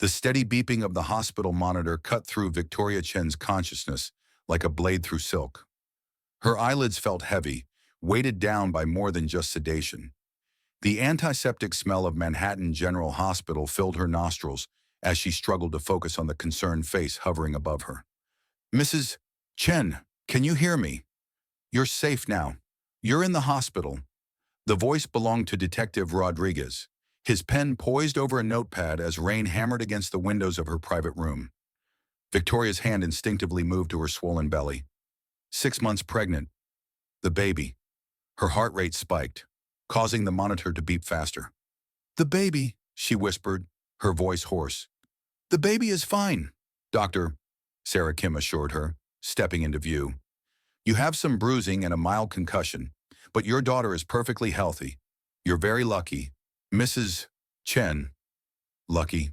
The steady beeping of the hospital monitor cut through Victoria Chen's consciousness like a blade through silk. Her eyelids felt heavy, weighted down by more than just sedation. The antiseptic smell of Manhattan General Hospital filled her nostrils as she struggled to focus on the concerned face hovering above her. "Mrs. Chen, can you hear me? You're safe now. You're in the hospital." The voice belonged to Detective Rodriguez, his pen poised over a notepad as rain hammered against the windows of her private room. Victoria's hand instinctively moved to her swollen belly. 6 months pregnant. The baby. Her heart rate spiked, causing the monitor to beep faster. "The baby," she whispered, her voice hoarse. "The baby is fine, Doctor," Sarah Kim assured her, stepping into view. "You have some bruising and a mild concussion, but your daughter is perfectly healthy. You're very lucky, Mrs. Chen." Lucky.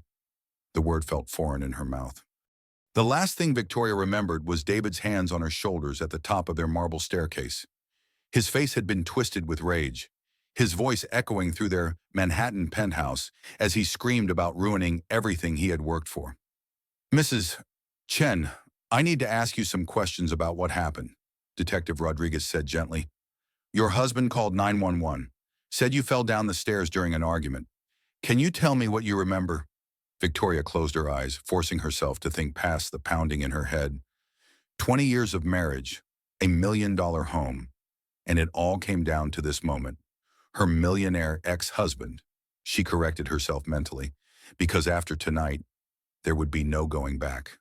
The word felt foreign in her mouth. The last thing Victoria remembered was David's hands on her shoulders at the top of their marble staircase. His face had been twisted with rage, his voice echoing through their Manhattan penthouse as he screamed about ruining everything he had worked for. "Mrs. Chen, I need to ask you some questions about what happened," Detective Rodriguez said gently. "Your husband called 911, said you fell down the stairs during an argument. Can you tell me what you remember?" Victoria closed her eyes, forcing herself to think past the pounding in her head. 20 years of marriage, $1 million home, and it all came down to this moment. Her millionaire ex-husband. She corrected herself mentally, because after tonight, there would be no going back.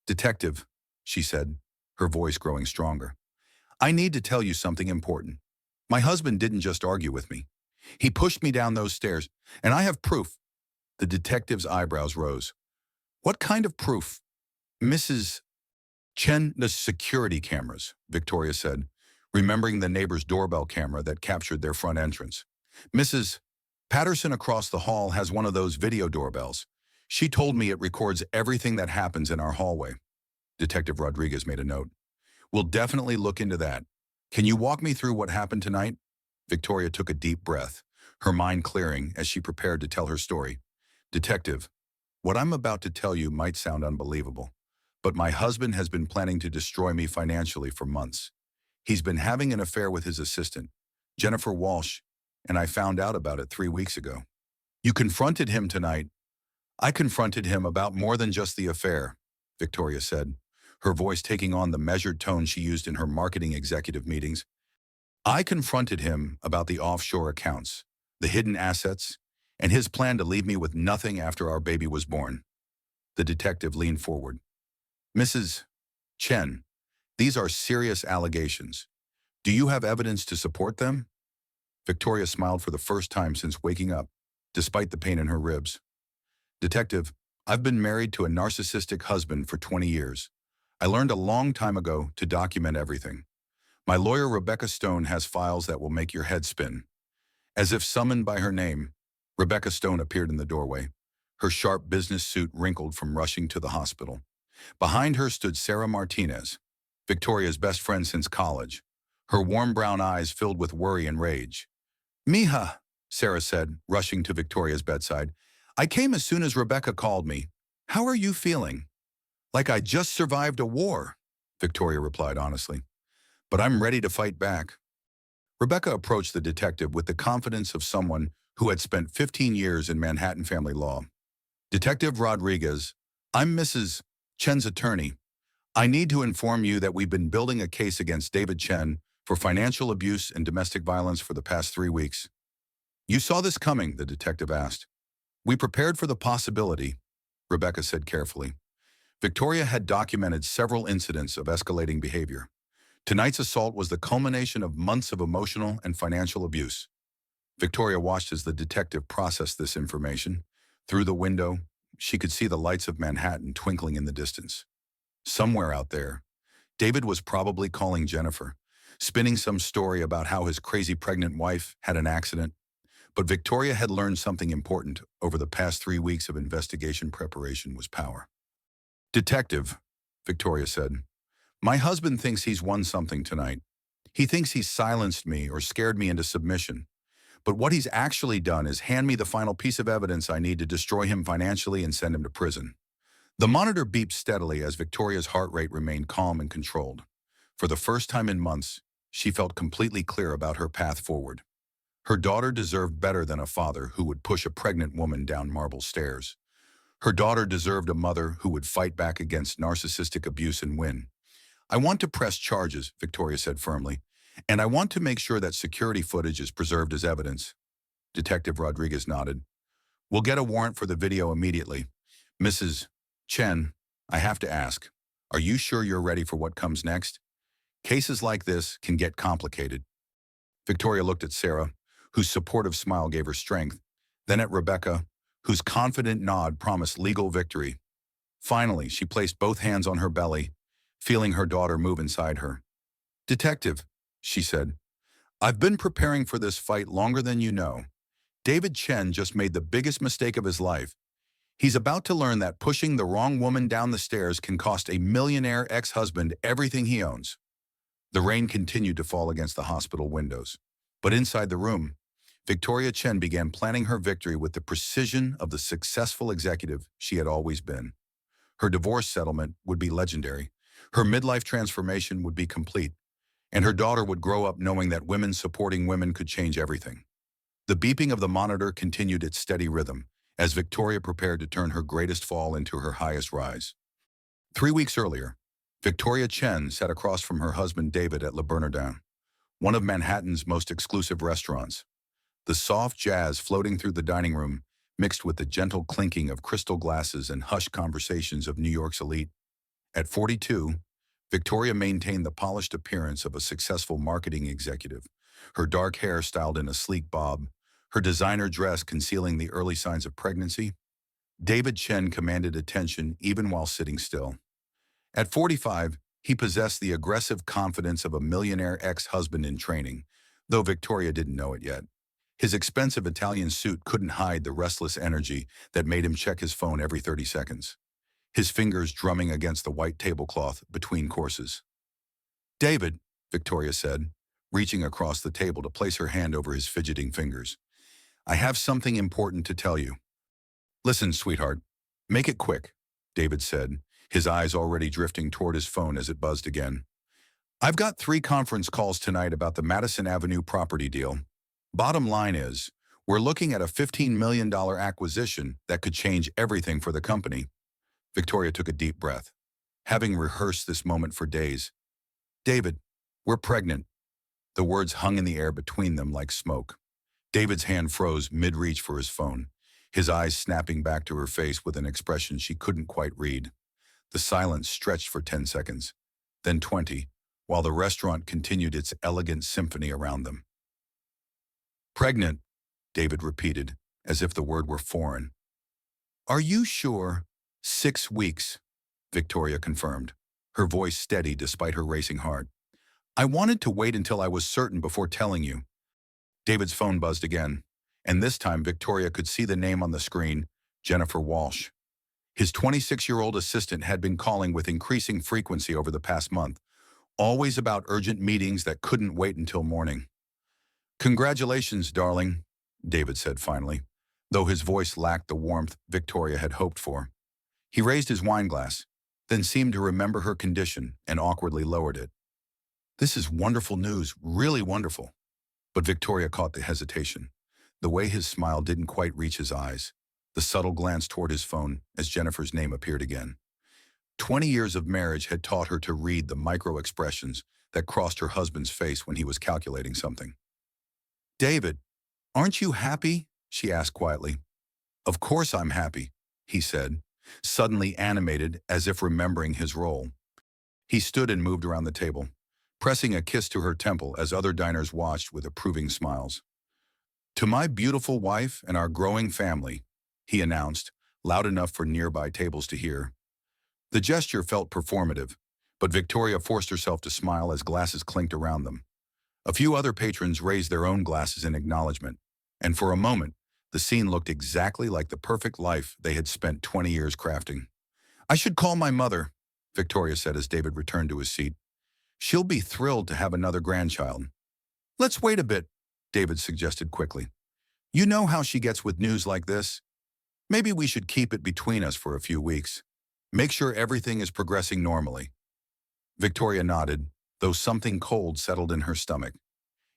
"Detective," she said, her voice growing stronger, "I need to tell you something important. My husband didn't just argue with me. He pushed me down those stairs, and I have proof." The detective's eyebrows rose. "What kind of proof?" "Mrs. Chen, the security cameras," Victoria said, remembering the neighbor's doorbell camera that captured their front entrance. "Mrs. Patterson across the hall has one of those video doorbells. She told me it records everything that happens in our hallway." Detective Rodriguez made a note. "We'll definitely look into that. Can you walk me through what happened tonight?" Victoria took a deep breath, her mind clearing as she prepared to tell her story. "Detective, what I'm about to tell you might sound unbelievable, but my husband has been planning to destroy me financially for months. He's been having an affair with his assistant, Jennifer Walsh, and I found out about it 3 weeks ago. You confronted him tonight." "I confronted him about more than just the affair," Victoria said, her voice taking on the measured tone she used in her marketing executive meetings. "I confronted him about the offshore accounts, the hidden assets, and his plan to leave me with nothing after our baby was born." The detective leaned forward. "Mrs. Chen, these are serious allegations. Do you have evidence to support them?" Victoria smiled for the first time since waking up, despite the pain in her ribs. "Detective, I've been married to a narcissistic husband for 20 years. I learned a long time ago to document everything. My lawyer Rebecca Stone has files that will make your head spin." As if summoned by her name, Rebecca Stone appeared in the doorway, her sharp business suit wrinkled from rushing to the hospital. Behind her stood Sarah Martinez, Victoria's best friend since college, her warm brown eyes filled with worry and rage. "Mija," Sarah said, rushing to Victoria's bedside. "I came as soon as Rebecca called me. How are you feeling?" "Like I just survived a war," Victoria replied honestly. "But I'm ready to fight back." Rebecca approached the detective with the confidence of someone who had spent 15 years in Manhattan family law. "Detective Rodriguez, I'm Mrs. Chen's attorney. I need to inform you that we've been building a case against David Chen for financial abuse and domestic violence for the past 3 weeks." "You saw this coming?" the detective asked. "We prepared for the possibility," Rebecca said carefully. Victoria had documented several incidents of escalating behavior. Tonight's assault was the culmination of months of emotional and financial abuse. Victoria watched as the detective processed this information. Through the window, she could see the lights of Manhattan twinkling in the distance. Somewhere out there, David was probably calling Jennifer, spinning some story about how his crazy pregnant wife had an accident. But Victoria had learned something important over the past 3 weeks of investigation preparation was power. "Detective," Victoria said, "my husband thinks he's won something tonight. He thinks he's silenced me or scared me into submission. But what he's actually done is hand me the final piece of evidence I need to destroy him financially and send him to prison. The monitor beeped steadily as Victoria's heart rate remained calm and controlled. For the first time in months, she felt completely clear about her path forward. Her daughter deserved better than a father who would push a pregnant woman down marble stairs. Her daughter deserved a mother who would fight back against narcissistic abuse and win. I want to press charges, Victoria said firmly, and I want to make sure that security footage is preserved as evidence. Detective Rodriguez nodded. We'll get a warrant for the video immediately. Mrs. Chen, I have to ask, are you sure you're ready for what comes next? Cases like this can get complicated. Victoria looked at Sarah, whose supportive smile gave her strength, then at Rebecca, whose confident nod promised legal victory. Finally, she placed both hands on her belly, feeling her daughter move inside her. Detective, she said, I've been preparing for this fight longer than you know. David Chen just made the biggest mistake of his life. He's about to learn that pushing the wrong woman down the stairs can cost a millionaire ex-husband everything he owns. The rain continued to fall against the hospital windows. But inside the room, Victoria Chen began planning her victory with the precision of the successful executive she had always been. Her divorce settlement would be legendary. Her midlife transformation would be complete. And her daughter would grow up knowing that women supporting women could change everything. The beeping of the monitor continued its steady rhythm as Victoria prepared to turn her greatest fall into her highest rise. 3 weeks earlier, Victoria Chen sat across from her husband David at Le Bernardin, one of Manhattan's most exclusive restaurants. The soft jazz floating through the dining room mixed with the gentle clinking of crystal glasses and hushed conversations of New York's elite. At 42, Victoria maintained the polished appearance of a successful marketing executive, her dark hair styled in a sleek bob, her designer dress concealing the early signs of pregnancy. David Chen commanded attention even while sitting still. At 45, he possessed the aggressive confidence of a millionaire ex-husband in training, though Victoria didn't know it yet. His expensive Italian suit couldn't hide the restless energy that made him check his phone every 30 seconds, his fingers drumming against the white tablecloth between courses. David, Victoria said, reaching across the table to place her hand over his fidgeting fingers. I have something important to tell you. Listen, sweetheart. Make it quick, David said, his eyes already drifting toward his phone as it buzzed again. I've got 3 conference calls tonight about the Madison Avenue property deal. Bottom line is, we're looking at a $15 million acquisition that could change everything for the company. Victoria took a deep breath, having rehearsed this moment for days. David, we're pregnant. The words hung in the air between them like smoke. David's hand froze mid-reach for his phone, his eyes snapping back to her face with an expression she couldn't quite read. The silence stretched for 10 seconds, then 20, while the restaurant continued its elegant symphony around them. Pregnant, David repeated, as if the word were foreign. Are you sure? 6 weeks, Victoria confirmed, her voice steady despite her racing heart. I wanted to wait until I was certain before telling you. David's phone buzzed again, and this time Victoria could see the name on the screen, Jennifer Walsh. His 26-year-old assistant had been calling with increasing frequency over the past month, always about urgent meetings that couldn't wait until morning. Congratulations, darling, David said finally, though his voice lacked the warmth Victoria had hoped for. He raised his wine glass, then seemed to remember her condition and awkwardly lowered it. This is wonderful news, really wonderful. But Victoria caught the hesitation, the way his smile didn't quite reach his eyes, the subtle glance toward his phone as Jennifer's name appeared again. 20 years of marriage had taught her to read the micro-expressions that crossed her husband's face when he was calculating something. David, aren't you happy? She asked quietly. Of course I'm happy, he said, suddenly animated as if remembering his role. He stood and moved around the table, pressing a kiss to her temple as other diners watched with approving smiles. To my beautiful wife and our growing family, he announced, loud enough for nearby tables to hear. The gesture felt performative, but Victoria forced herself to smile as glasses clinked around them. A few other patrons raised their own glasses in acknowledgement, and for a moment, the scene looked exactly like the perfect life they had spent 20 years crafting. I should call my mother, Victoria said as David returned to his seat. She'll be thrilled to have another grandchild. Let's wait a bit, David suggested quickly. You know how she gets with news like this? Maybe we should keep it between us for a few weeks. Make sure everything is progressing normally. Victoria nodded, though something cold settled in her stomach.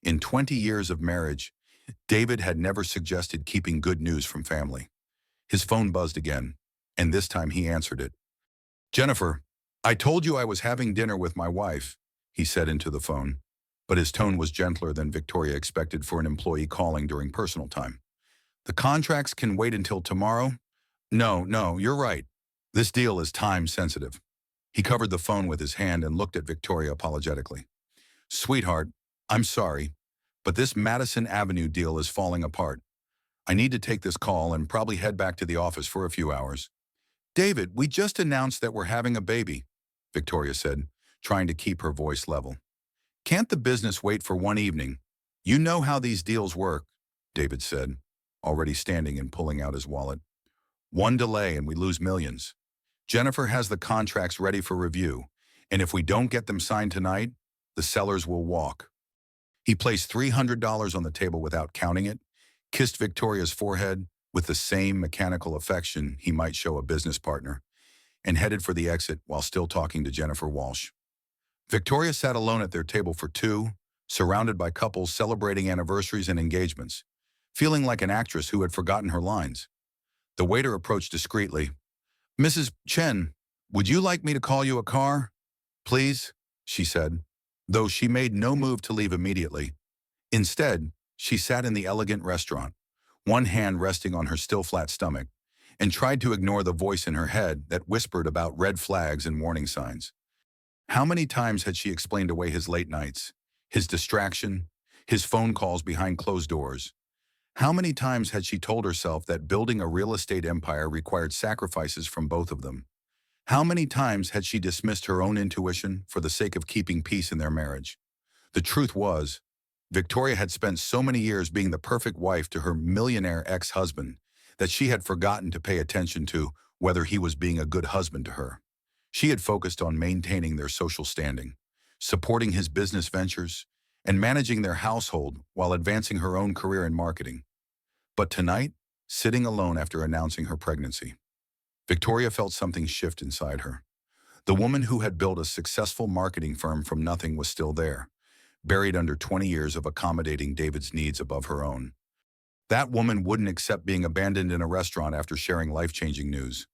In 20 years of marriage, David had never suggested keeping good news from family. His phone buzzed again, and this time he answered it. Jennifer, I told you I was having dinner with my wife, he said into the phone, but his tone was gentler than Victoria expected for an employee calling during personal time. The contracts can wait until tomorrow? No, you're right. This deal is time sensitive. He covered the phone with his hand and looked at Victoria apologetically. Sweetheart, I'm sorry, but this Madison Avenue deal is falling apart. I need to take this call and probably head back to the office for a few hours. David, we just announced that we're having a baby, Victoria said, trying to keep her voice level. Can't the business wait for one evening? You know how these deals work, David said, already standing and pulling out his wallet. One delay and we lose millions. Jennifer has the contracts ready for review, and if we don't get them signed tonight, the sellers will walk. He placed $300 on the table without counting it, kissed Victoria's forehead with the same mechanical affection he might show a business partner, and headed for the exit while still talking to Jennifer Walsh. Victoria sat alone at their table for two, surrounded by couples celebrating anniversaries and engagements, feeling like an actress who had forgotten her lines. The waiter approached discreetly. Mrs. Chen, would you like me to call you a car? Please, she said, though she made no move to leave immediately. Instead, she sat in the elegant restaurant, one hand resting on her still flat stomach, and tried to ignore the voice in her head that whispered about red flags and warning signs. How many times had she explained away his late nights, his distraction, his phone calls behind closed doors? How many times had she told herself that building a real estate empire required sacrifices from both of them? How many times had she dismissed her own intuition for the sake of keeping peace in their marriage? The truth was, Victoria had spent so many years being the perfect wife to her millionaire ex-husband that she had forgotten to pay attention to whether he was being a good husband to her. She had focused on maintaining their social standing, supporting his business ventures, and managing their household while advancing her own career in marketing. But tonight, sitting alone after announcing her pregnancy, Victoria felt something shift inside her. The woman who had built a successful marketing firm from nothing was still there, buried under 20 years of accommodating David's needs above her own. That woman wouldn't accept being abandoned in a restaurant after sharing life-changing news.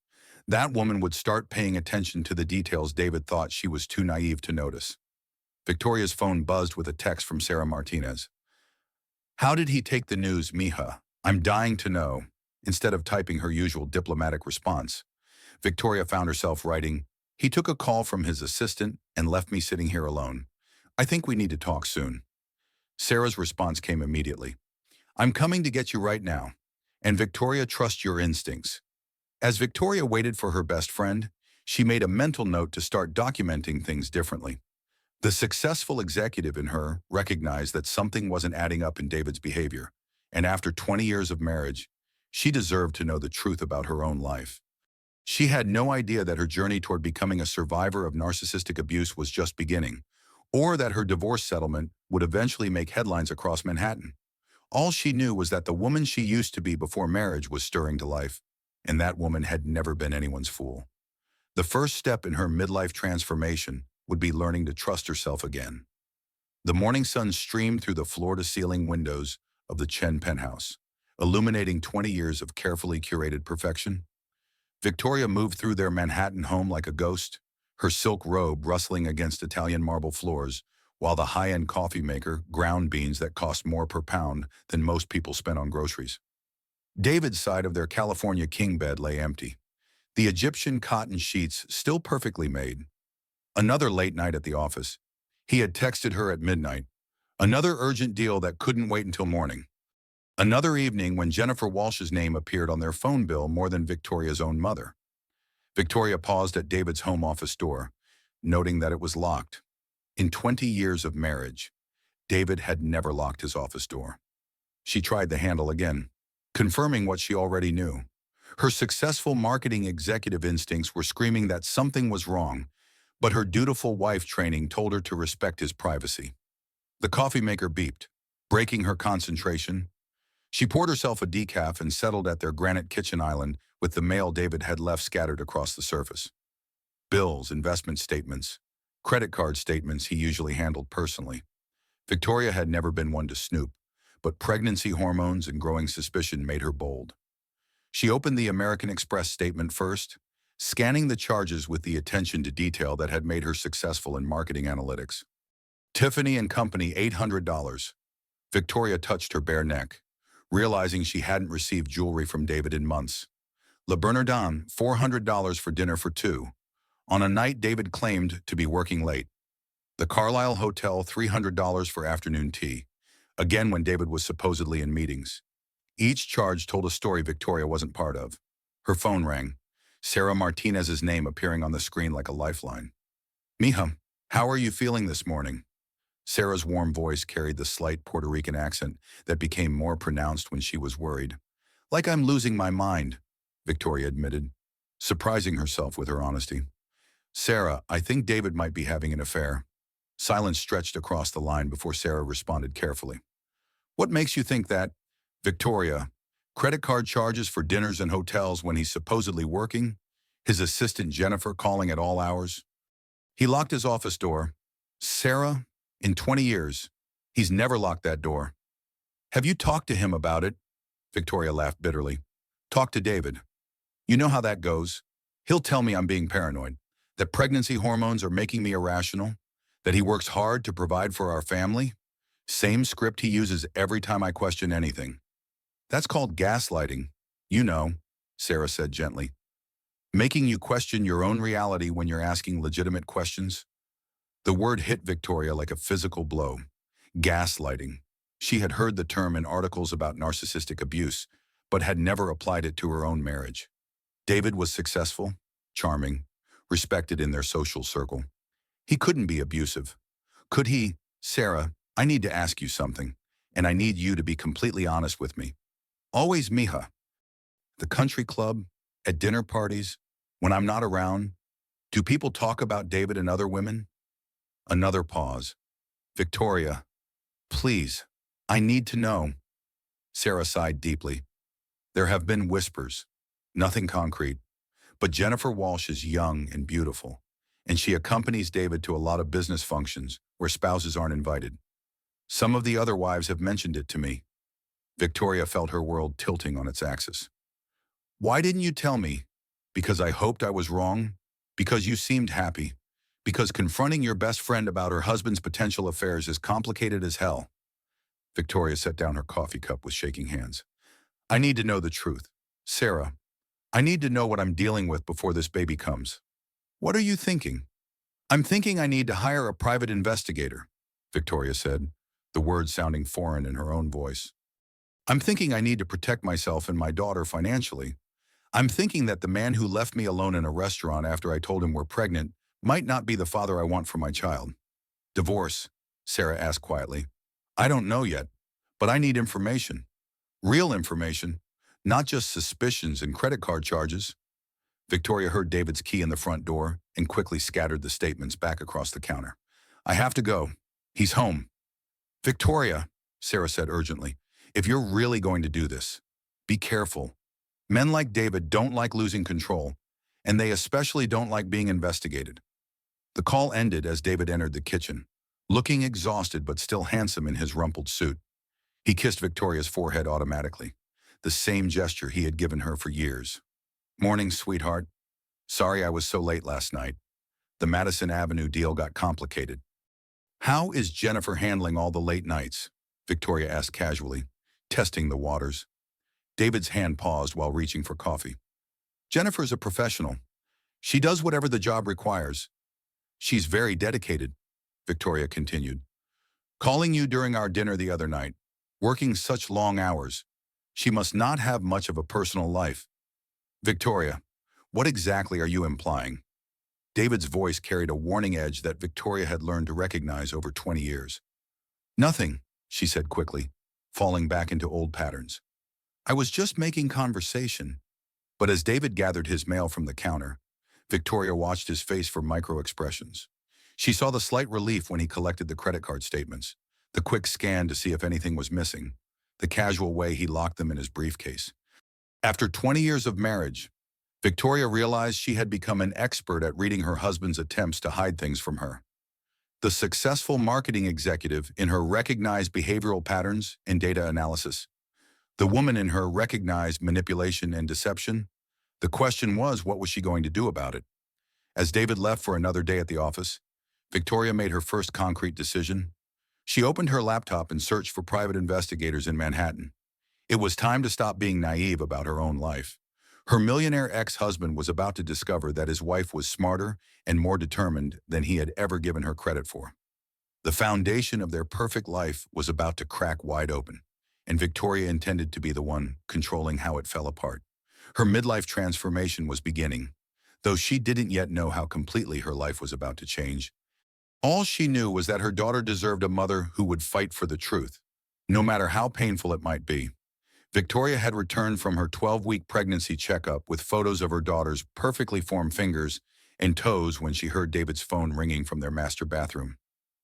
That woman would start paying attention to the details David thought she was too naive to notice. Victoria's phone buzzed with a text from Sarah Martinez. How did he take the news, mija? I'm dying to know. Instead of typing her usual diplomatic response, Victoria found herself writing, he took a call from his assistant and left me sitting here alone. I think we need to talk soon. Sarah's response came immediately. I'm coming to get you right now. And Victoria, trust your instincts. As Victoria waited for her best friend, she made a mental note to start documenting things differently. The successful executive in her recognized that something wasn't adding up in David's behavior, and after 20 years of marriage, she deserved to know the truth about her own life. She had no idea that her journey toward becoming a survivor of narcissistic abuse was just beginning, or that her divorce settlement would eventually make headlines across Manhattan. All she knew was that the woman she used to be before marriage was stirring to life, and that woman had never been anyone's fool. The first step in her midlife transformation would be learning to trust herself again. The morning sun streamed through the floor-to-ceiling windows of the Chen penthouse, illuminating 20 years of carefully curated perfection. Victoria moved through their Manhattan home like a ghost, her silk robe rustling against Italian marble floors, while the high-end coffee maker ground beans that cost more per pound than most people spent on groceries. David's side of their California king bed lay empty, the Egyptian cotton sheets still perfectly made. Another late night at the office. He had texted her at midnight. Another urgent deal that couldn't wait until morning. Another evening when Jennifer Walsh's name appeared on their phone bill more than Victoria's own mother. Victoria paused at David's home office door, noting that it was locked. In 20 years of marriage, David had never locked his office door. She tried the handle again, confirming what she already knew. Her successful marketing executive instincts were screaming that something was wrong, but her dutiful wife training told her to respect his privacy. The coffee maker beeped. Breaking her concentration, she poured herself a decaf and settled at their granite kitchen island with the mail David had left scattered across the surface. Bills, investment statements, credit card statements he usually handled personally. Victoria had never been one to snoop, but pregnancy hormones and growing suspicion made her bold. She opened the American Express statement first, scanning the charges with the attention to detail that had made her successful in marketing analytics. Tiffany and Company, $800. Victoria touched her bare neck, realizing she hadn't received jewelry from David in months. Le Bernardin, $400 for dinner for two, on a night David claimed to be working late. The Carlisle Hotel, $300 for afternoon tea, again when David was supposedly in meetings. Each charge told a story Victoria wasn't part of. Her phone rang, Sarah Martinez's name appearing on the screen like a lifeline. "Mija, how are you feeling this morning?" Sarah's warm voice carried the slight Puerto Rican accent that became more pronounced when she was worried. "Like I'm losing my mind," Victoria admitted, surprising herself with her honesty. "Sarah, I think David might be having an affair." Silence stretched across the line before Sarah responded carefully. "What makes you think that?" "Victoria, credit card charges for dinners and hotels when he's supposedly working? His assistant Jennifer calling at all hours? He locked his office door. Sarah, in 20 years, he's never locked that door." "Have you talked to him about it?" Victoria laughed bitterly. "Talk to David. You know how that goes. He'll tell me I'm being paranoid, that pregnancy hormones are making me irrational, that he works hard to provide for our family. Same script he uses every time I question anything." "That's called gaslighting. You know," Sarah said gently. "Making you question your own reality when you're asking legitimate questions." The word hit Victoria like a physical blow. Gaslighting. She had heard the term in articles about narcissistic abuse, but had never applied it to her own marriage. David was successful, charming, respected in their social circle. He couldn't be abusive. Could he? "Sarah, I need to ask you something, and I need you to be completely honest with me." "Always, Mija." "The country club, at dinner parties, when I'm not around, do people talk about David and other women?" Another pause. "Victoria, please, I need to know." Sarah sighed deeply. "There have been whispers, nothing concrete, but Jennifer Walsh is young and beautiful, and she accompanies David to a lot of business functions where spouses aren't invited. Some of the other wives have mentioned it to me." Victoria felt her world tilting on its axis. "Why didn't you tell me? Because I hoped I was wrong? Because you seemed happy? Because confronting your best friend about her husband's potential affairs is complicated as hell?" Victoria set down her coffee cup with shaking hands. "I need to know the truth. Sarah, I need to know what I'm dealing with before this baby comes." "What are you thinking?" "I'm thinking I need to hire a private investigator," Victoria said, the words sounding foreign in her own voice. "I'm thinking I need to protect myself and my daughter financially. I'm thinking that the man who left me alone in a restaurant after I told him we're pregnant might not be the father I want for my child." "Divorce?" Sarah asked quietly. "I don't know yet, but I need information. Real information, not just suspicions and credit card charges." Victoria heard David's key in the front door and quickly scattered the statements back across the counter. "I have to go. He's home." "Victoria," Sarah said urgently, "if you're really going to do this, be careful. Men like David don't like losing control, and they especially don't like being investigated." The call ended as David entered the kitchen, looking exhausted but still handsome in his rumpled suit. He kissed Victoria's forehead automatically, the same gesture he had given her for years. "Morning, sweetheart. Sorry I was so late last night. The Madison Avenue deal got complicated." "How is Jennifer handling all the late nights?" Victoria asked casually, testing the waters. David's hand paused while reaching for coffee. "Jennifer's a professional. She does whatever the job requires. She's very dedicated," Victoria continued. "Calling you during our dinner the other night, working such long hours. She must not have much of a personal life." "Victoria, what exactly are you implying?" David's voice carried a warning edge that Victoria had learned to recognize over 20 years. "Nothing," she said quickly, falling back into old patterns. "I was just making conversation." But as David gathered his mail from the counter, Victoria watched his face for micro-expressions. She saw the slight relief when he collected the credit card statements, The quick scan to see if anything was missing, the casual way he locked them in his briefcase. After 20 years of marriage, Victoria realized she had become an expert at reading her husband's attempts to hide things from her. The successful marketing executive in her recognized behavioral patterns and data analysis. The woman in her recognized manipulation and deception. The question was, what was she going to do about it? As David left for another day at the office, Victoria made her first concrete decision. She opened her laptop and searched for private investigators in Manhattan. It was time to stop being naive about her own life. Her millionaire ex-husband was about to discover that his wife was smarter and more determined than he had ever given her credit for. The foundation of their perfect life was about to crack wide open, and Victoria intended to be the one controlling how it fell apart. Her midlife transformation was beginning, though she didn't yet know how completely her life was about to change. All she knew was that her daughter deserved a mother who would fight for the truth, no matter how painful it might be. Victoria had returned from her 12-week pregnancy checkup with photos of her daughter's perfectly formed fingers and toes when she heard David's phone ringing from their master bathroom.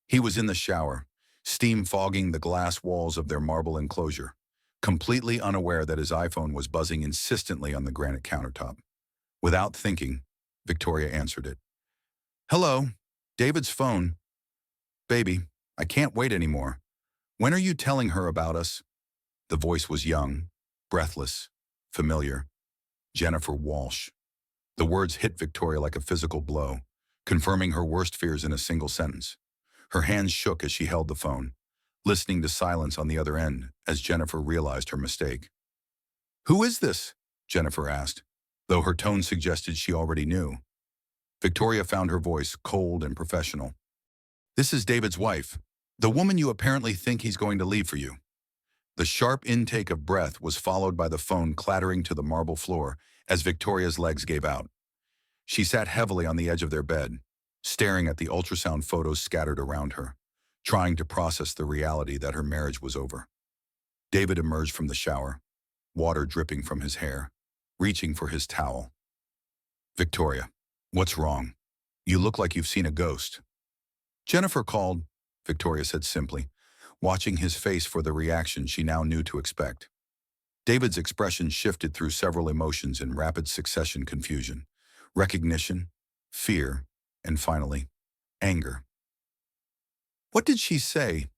He was in the shower, steam fogging the glass walls of their marble enclosure, completely unaware that his iPhone was buzzing insistently on the granite countertop. Without thinking, Victoria answered it. "Hello, David's phone. Baby, I can't wait anymore. When are you telling her about us?" The voice was young, breathless, familiar. Jennifer Walsh. The words hit Victoria like a physical blow, confirming her worst fears in a single sentence. Her hands shook as she held the phone, listening to silence on the other end as Jennifer realized her mistake. "Who is this?" Jennifer asked, though her tone suggested she already knew. Victoria found her voice cold and professional. "This is David's wife, the woman you apparently think he's going to leave for you." The sharp intake of breath was followed by the phone clattering to the marble floor as Victoria's legs gave out. She sat heavily on the edge of their bed, staring at the ultrasound photos scattered around her, trying to process the reality that her marriage was over. David emerged from the shower, water dripping from his hair, reaching for his towel. "Victoria, what's wrong? You look like you've seen a ghost." "Jennifer called," Victoria said simply, watching his face for the reaction she now knew to expect. David's expression shifted through several emotions in rapid succession: confusion, recognition, fear, and finally, anger. "What did she say?"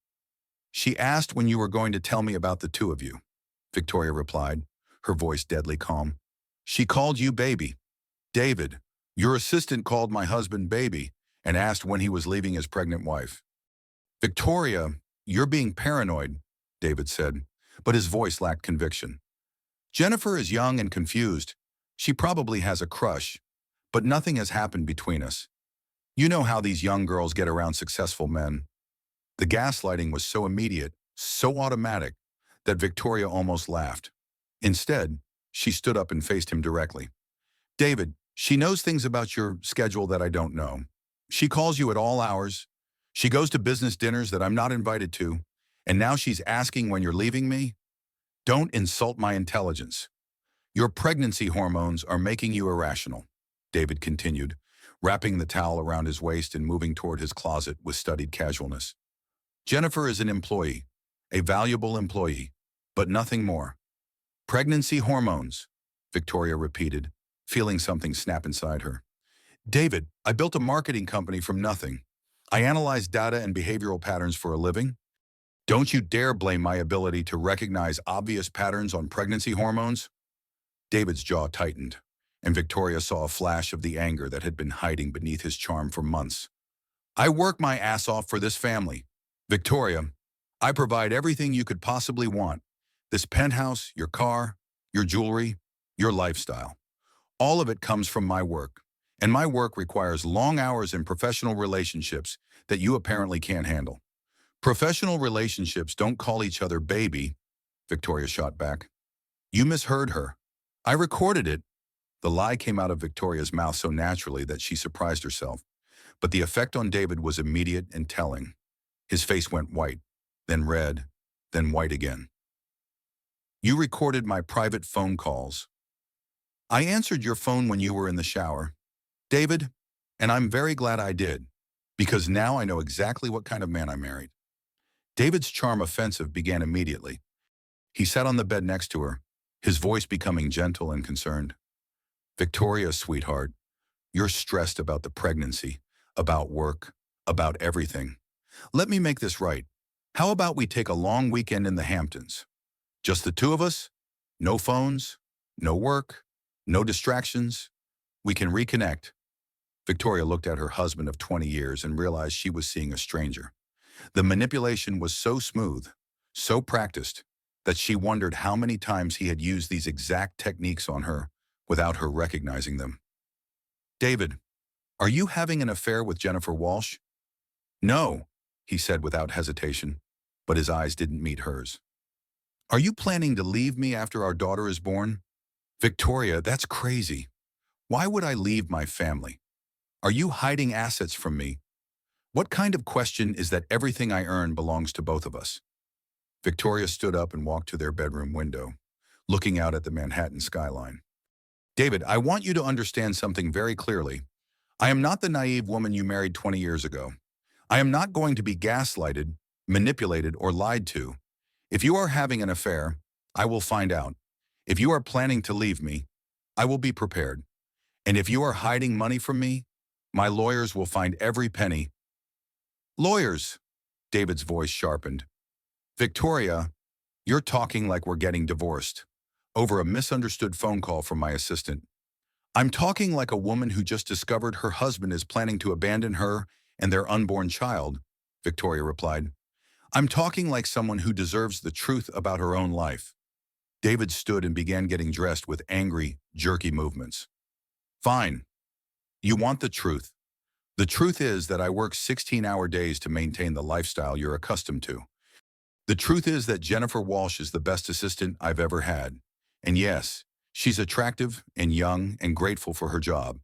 "She asked when you were going to tell me about the two of you," Victoria replied, her voice deadly calm. "She called you baby. David, your assistant called my husband baby and asked when he was leaving his pregnant wife." "Victoria, you're being paranoid," David said, but his voice lacked conviction. "Jennifer is young and confused. She probably has a crush, but nothing has happened between us. You know how these young girls get around successful men." The gaslighting was so immediate, so automatic, that Victoria almost laughed. Instead, she stood up and faced him directly. "David, she knows things about your schedule that I don't know. She calls you at all hours. She goes to business dinners that I'm not invited to, and now she's asking when you're leaving me? Don't insult my intelligence. Your pregnancy hormones are making you irrational," David continued, wrapping the towel around his waist and moving toward his closet with studied casualness. "Jennifer is an employee, a valuable employee, but nothing more." "Pregnancy hormones," Victoria repeated, feeling something snap inside her. "David, I built a marketing company from nothing. I analyze data and behavioral patterns for a living. Don't you dare blame my ability to recognize obvious patterns on pregnancy hormones." David's jaw tightened, and Victoria saw a flash of the anger that had been hiding beneath his charm for months. "I work my ass off for this family. Victoria, I provide everything you could possibly want. This penthouse, your car, your jewelry, your lifestyle. All of it comes from my work, and my work requires long hours in professional relationships that you apparently can't handle." "Professional relationships don't call each other baby," Victoria shot back. "You misheard her. I recorded it." The lie came out of Victoria's mouth so naturally that she surprised herself, but the effect on David was immediate and telling. His face went white, then red, then white again. "You recorded my private phone calls. I answered your phone when you were in the shower, David, and I'm very glad I did, because now I know exactly what kind of man I married." David's charm offensive began immediately. He sat on the bed next to her, his voice becoming gentle and concerned. Victoria, sweetheart, you're stressed about the pregnancy, about work, about everything. Let me make this right. How about we take a long weekend in the Hamptons? Just the two of us? No phones, no work, no distractions. We can reconnect. Victoria looked at her husband of 20 years and realized she was seeing a stranger. The manipulation was so smooth, so practiced, that she wondered how many times he had used these exact techniques on her without her recognizing them. David, are you having an affair with Jennifer Walsh? No, he said without hesitation, but his eyes didn't meet hers. Are you planning to leave me after our daughter is born? Victoria, that's crazy. Why would I leave my family? Are you hiding assets from me? What kind of question is that everything I earn belongs to both of us? Victoria stood up and walked to their bedroom window, looking out at the Manhattan skyline. David, I want you to understand something very clearly. I am not the naive woman you married 20 years ago. I am not going to be gaslighted, manipulated, or lied to. If you are having an affair, I will find out. If you are planning to leave me, I will be prepared. And if you are hiding money from me, my lawyers will find every penny. Lawyers, David's voice sharpened. Victoria, you're talking like we're getting divorced over a misunderstood phone call from my assistant. I'm talking like a woman who just discovered her husband is planning to abandon her and their unborn child, Victoria replied. I'm talking like someone who deserves the truth about her own life. David stood and began getting dressed with angry, jerky movements. Fine. You want the truth. The truth is that I work 16-hour days to maintain the lifestyle you're accustomed to. The truth is that Jennifer Walsh is the best assistant I've ever had. And yes, she's attractive and young and grateful for her job.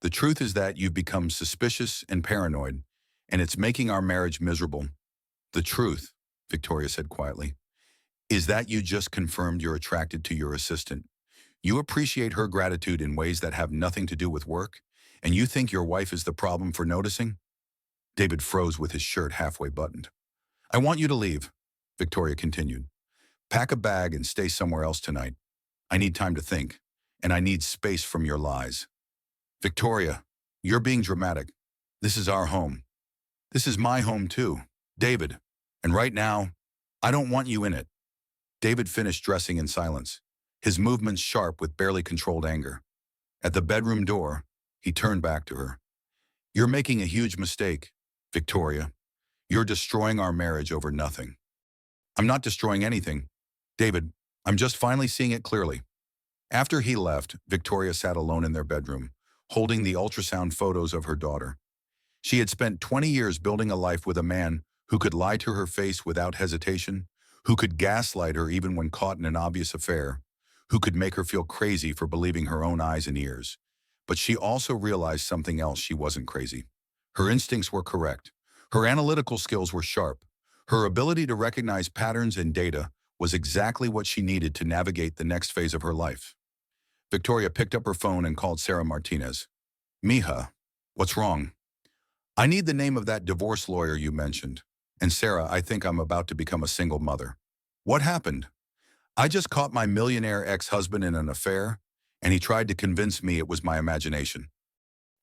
The truth is that you've become suspicious and paranoid, and it's making our marriage miserable. The truth, Victoria said quietly, is that you just confirmed you're attracted to your assistant. You appreciate her gratitude in ways that have nothing to do with work, and you think your wife is the problem for noticing? David froze with his shirt halfway buttoned. I want you to leave, Victoria continued. Pack a bag and stay somewhere else tonight. I need time to think, and I need space from your lies. Victoria, you're being dramatic. This is our home. This is my home too, David. And right now, I don't want you in it. David finished dressing in silence, his movements sharp with barely controlled anger. At the bedroom door, he turned back to her. You're making a huge mistake, Victoria. You're destroying our marriage over nothing. I'm not destroying anything. David, I'm just finally seeing it clearly. After he left, Victoria sat alone in their bedroom, holding the ultrasound photos of her daughter. She had spent 20 years building a life with a man who could lie to her face without hesitation, who could gaslight her even when caught in an obvious affair, who could make her feel crazy for believing her own eyes and ears. But she also realized something else: she wasn't crazy. Her instincts were correct. Her analytical skills were sharp. Her ability to recognize patterns and data was exactly what she needed to navigate the next phase of her life. Victoria picked up her phone and called Sarah Martinez. Mija, what's wrong? I need the name of that divorce lawyer you mentioned. And Sarah, I think I'm about to become a single mother. What happened? I just caught my millionaire ex-husband in an affair, and he tried to convince me it was my imagination.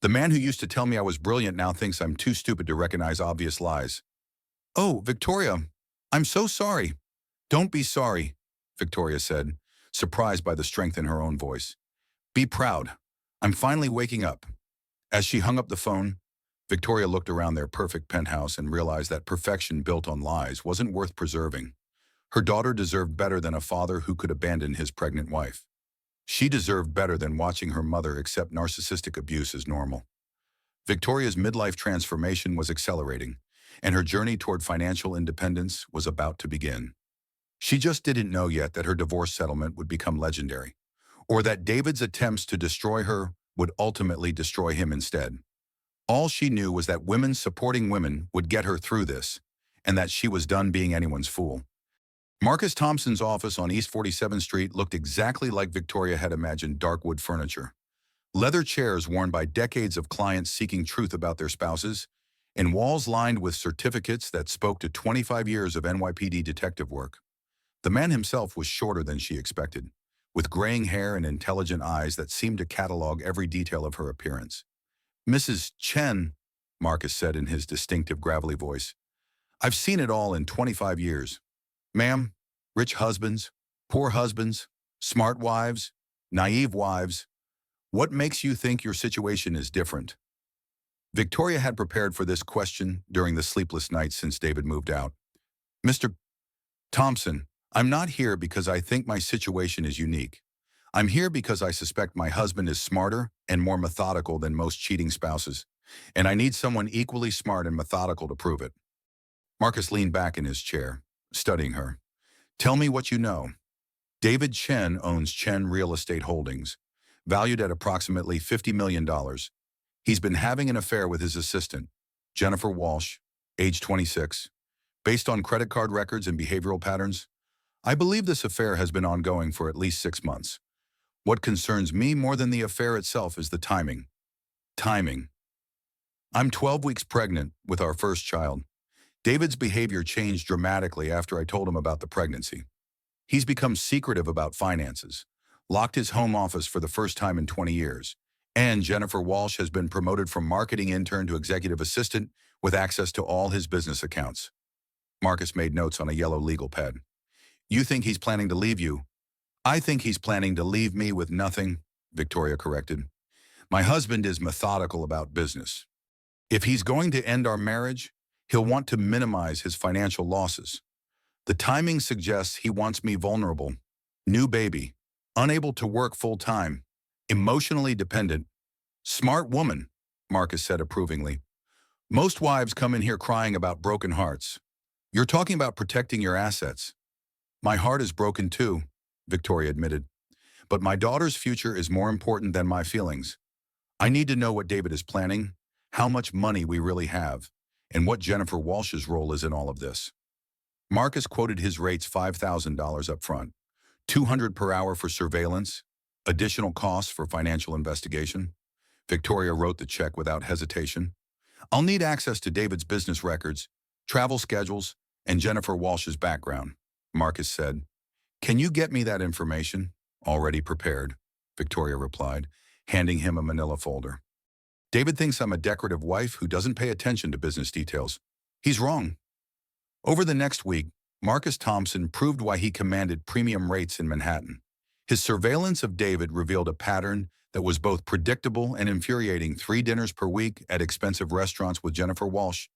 The man who used to tell me I was brilliant now thinks I'm too stupid to recognize obvious lies. Oh, Victoria, I'm so sorry. Don't be sorry, Victoria said, surprised by the strength in her own voice. Be proud. I'm finally waking up. As she hung up the phone, Victoria looked around their perfect penthouse and realized that perfection built on lies wasn't worth preserving. Her daughter deserved better than a father who could abandon his pregnant wife. She deserved better than watching her mother accept narcissistic abuse as normal. Victoria's midlife transformation was accelerating, and her journey toward financial independence was about to begin. She just didn't know yet that her divorce settlement would become legendary, or that David's attempts to destroy her would ultimately destroy him instead. All she knew was that women supporting women would get her through this, and that she was done being anyone's fool. Marcus Thompson's office on East 47th Street looked exactly like Victoria had imagined: dark wood furniture, leather chairs worn by decades of clients seeking truth about their spouses, and walls lined with certificates that spoke to 25 years of NYPD detective work. The man himself was shorter than she expected, with graying hair and intelligent eyes that seemed to catalog every detail of her appearance. "Mrs. Chen," Marcus said in his distinctive gravelly voice, "I've seen it all in 25 years. Ma'am, rich husbands, poor husbands, smart wives, naive wives. What makes you think your situation is different?" Victoria had prepared for this question during the sleepless nights since David moved out. "Mr. Thompson, I'm not here because I think my situation is unique. I'm here because I suspect my husband is smarter and more methodical than most cheating spouses, and I need someone equally smart and methodical to prove it." Marcus leaned back in his chair, studying her. "Tell me what you know." David Chen owns Chen Real Estate Holdings, valued at approximately $50 million. He's been having an affair with his assistant, Jennifer Walsh, age 26. Based on credit card records and behavioral patterns, I believe this affair has been ongoing for at least 6 months. What concerns me more than the affair itself is the timing. Timing. I'm 12 weeks pregnant with our first child. David's behavior changed dramatically after I told him about the pregnancy. He's become secretive about finances, locked his home office for the first time in 20 years, and Jennifer Walsh has been promoted from marketing intern to executive assistant with access to all his business accounts. Marcus made notes on a yellow legal pad. "You think he's planning to leave you?" "I think he's planning to leave me with nothing," Victoria corrected. "My husband is methodical about business. If he's going to end our marriage, he'll want to minimize his financial losses. The timing suggests he wants me vulnerable, new baby, unable to work full-time, emotionally dependent." "Smart woman," Marcus said approvingly. "Most wives come in here crying about broken hearts. You're talking about protecting your assets." "My heart is broken too," Victoria admitted. "But my daughter's future is more important than my feelings. I need to know what David is planning, how much money we really have, and what Jennifer Walsh's role is in all of this." Marcus quoted his rates $5,000 up front, $200 per hour for surveillance, additional costs for financial investigation. Victoria wrote the check without hesitation. "I'll need access to David's business records, travel schedules, and Jennifer Walsh's background," Marcus said. "Can you get me that information?" "Already prepared," Victoria replied, handing him a manila folder. "David thinks I'm a decorative wife who doesn't pay attention to business details. He's wrong." Over the next week, Marcus Thompson proved why he commanded premium rates in Manhattan. His surveillance of David revealed a pattern that was both predictable and infuriating: 3 dinners per week at expensive restaurants with Jennifer Walsh,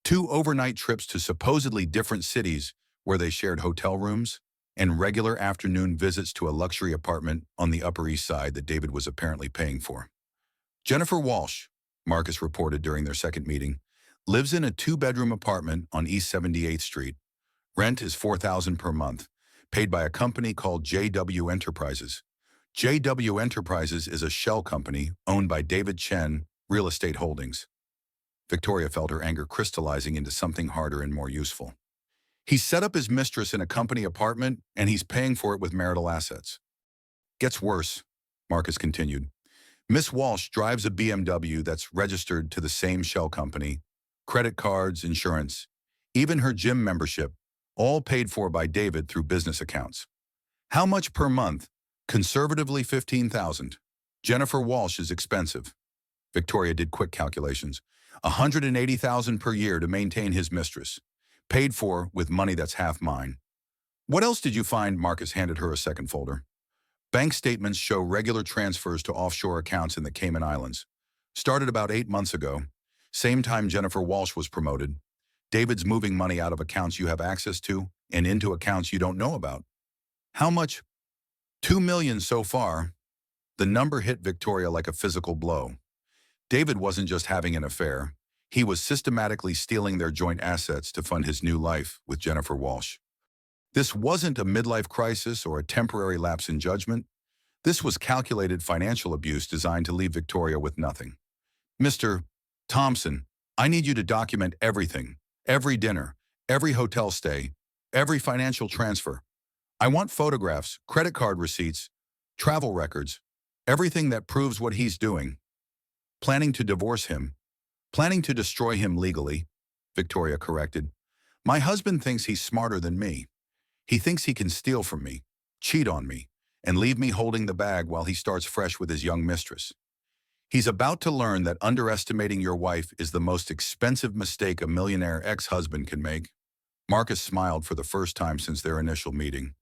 2 overnight trips to supposedly different cities where they shared hotel rooms, and regular afternoon visits to a luxury apartment on the Upper East Side that David was apparently paying for. Jennifer Walsh, Marcus reported during their second meeting, lives in a 2-bedroom apartment on East 78th Street. Rent is $4,000 per month, paid by a company called JW Enterprises. JW Enterprises is a shell company owned by David Chen Real Estate Holdings. Victoria felt her anger crystallizing into something harder and more useful. "He set up his mistress in a company apartment, and he's paying for it with marital assets." "Gets worse," Marcus continued. "Miss Walsh drives a BMW that's registered to the same shell company, credit cards, insurance, even her gym membership, all paid for by David through business accounts. How much per month? Conservatively $15,000. Jennifer Walsh is expensive." Victoria did quick calculations. $180,000 per year to maintain his mistress, paid for with money that's half mine. "What else did you find?" Marcus handed her a second folder. "Bank statements show regular transfers to offshore accounts in the Cayman Islands. Started about 8 months ago. Same time Jennifer Walsh was promoted. David's moving money out of accounts you have access to and into accounts you don't know about." "How much?" $2 million so far." The number hit Victoria like a physical blow. David wasn't just having an affair. He was systematically stealing their joint assets to fund his new life with Jennifer Walsh. This wasn't a midlife crisis or a temporary lapse in judgment. This was calculated financial abuse designed to leave Victoria with nothing. "Mr. Thompson, I need you to document everything. Every dinner, every hotel stay, every financial transfer. I want photographs, credit card receipts, travel records, everything that proves what he's doing. Planning to divorce him. Planning to destroy him legally, Victoria corrected. My husband thinks he's smarter than me. He thinks he can steal from me, cheat on me, and leave me holding the bag while he starts fresh with his young mistress. He's about to learn that underestimating your wife is the most expensive mistake a millionaire ex-husband can make. Marcus smiled for the first time since their initial meeting.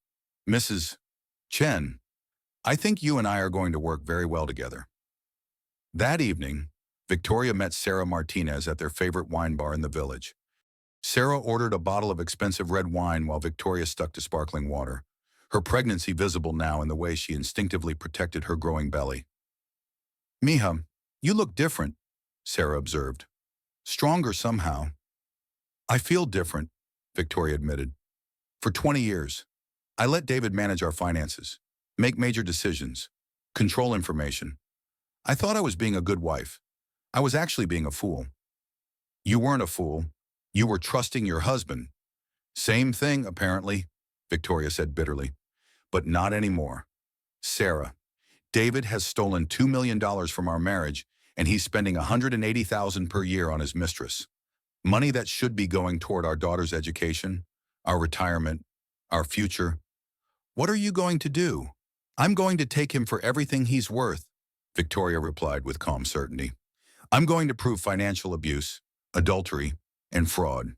Mrs. Chen, I think you and I are going to work very well together. That evening, Victoria met Sarah Martinez at their favorite wine bar in the village. Sarah ordered a bottle of expensive red wine while Victoria stuck to sparkling water, her pregnancy visible now in the way she instinctively protected her growing belly. Mija, you look different, Sarah observed. Stronger somehow. I feel different, Victoria admitted. For 20 years, I let David manage our finances, make major decisions, control information. I thought I was being a good wife. I was actually being a fool. You weren't a fool. You were trusting your husband. Same thing, apparently, Victoria said bitterly. But not anymore. Sarah, David has stolen $2 million from our marriage, and he's spending $180,000 per year on his mistress. Money that should be going toward our daughter's education, our retirement, our future. What are you going to do? I'm going to take him for everything he's worth, Victoria replied with calm certainty. I'm going to prove financial abuse, adultery, and fraud.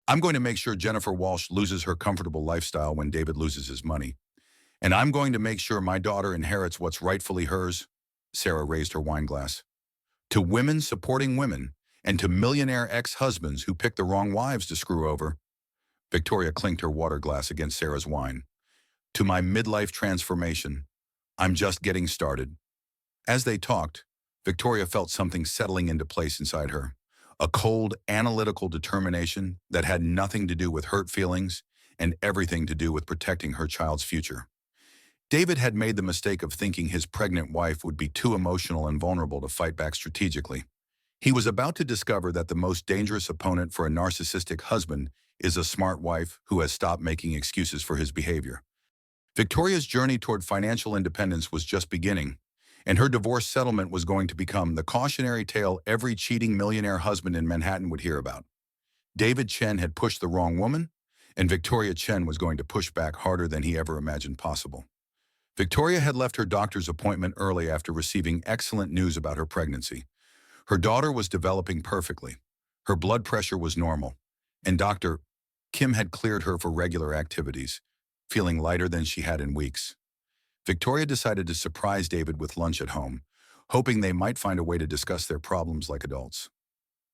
I'm going to make sure Jennifer Walsh loses her comfortable lifestyle when David loses his money. And I'm going to make sure my daughter inherits what's rightfully hers. Sarah raised her wine glass. To women supporting women, and to millionaire ex-husbands who pick the wrong wives to screw over. Victoria clinked her water glass against Sarah's wine. To my midlife transformation, I'm just getting started. As they talked, Victoria felt something settling into place inside her. A cold, analytical determination that had nothing to do with hurt feelings and everything to do with protecting her child's future. David had made the mistake of thinking his pregnant wife would be too emotional and vulnerable to fight back strategically. He was about to discover that the most dangerous opponent for a narcissistic husband is a smart wife who has stopped making excuses for his behavior. Victoria's journey toward financial independence was just beginning, and her divorce settlement was going to become the cautionary tale every cheating millionaire husband in Manhattan would hear about. David Chen had pushed the wrong woman, and Victoria Chen was going to push back harder than he ever imagined possible. Victoria had left her doctor's appointment early after receiving excellent news about her pregnancy. Her daughter was developing perfectly. Her blood pressure was normal, and Dr. Kim had cleared her for regular activities, feeling lighter than she had in weeks. Victoria decided to surprise David with lunch at home, hoping they might find a way to discuss their problems like adults.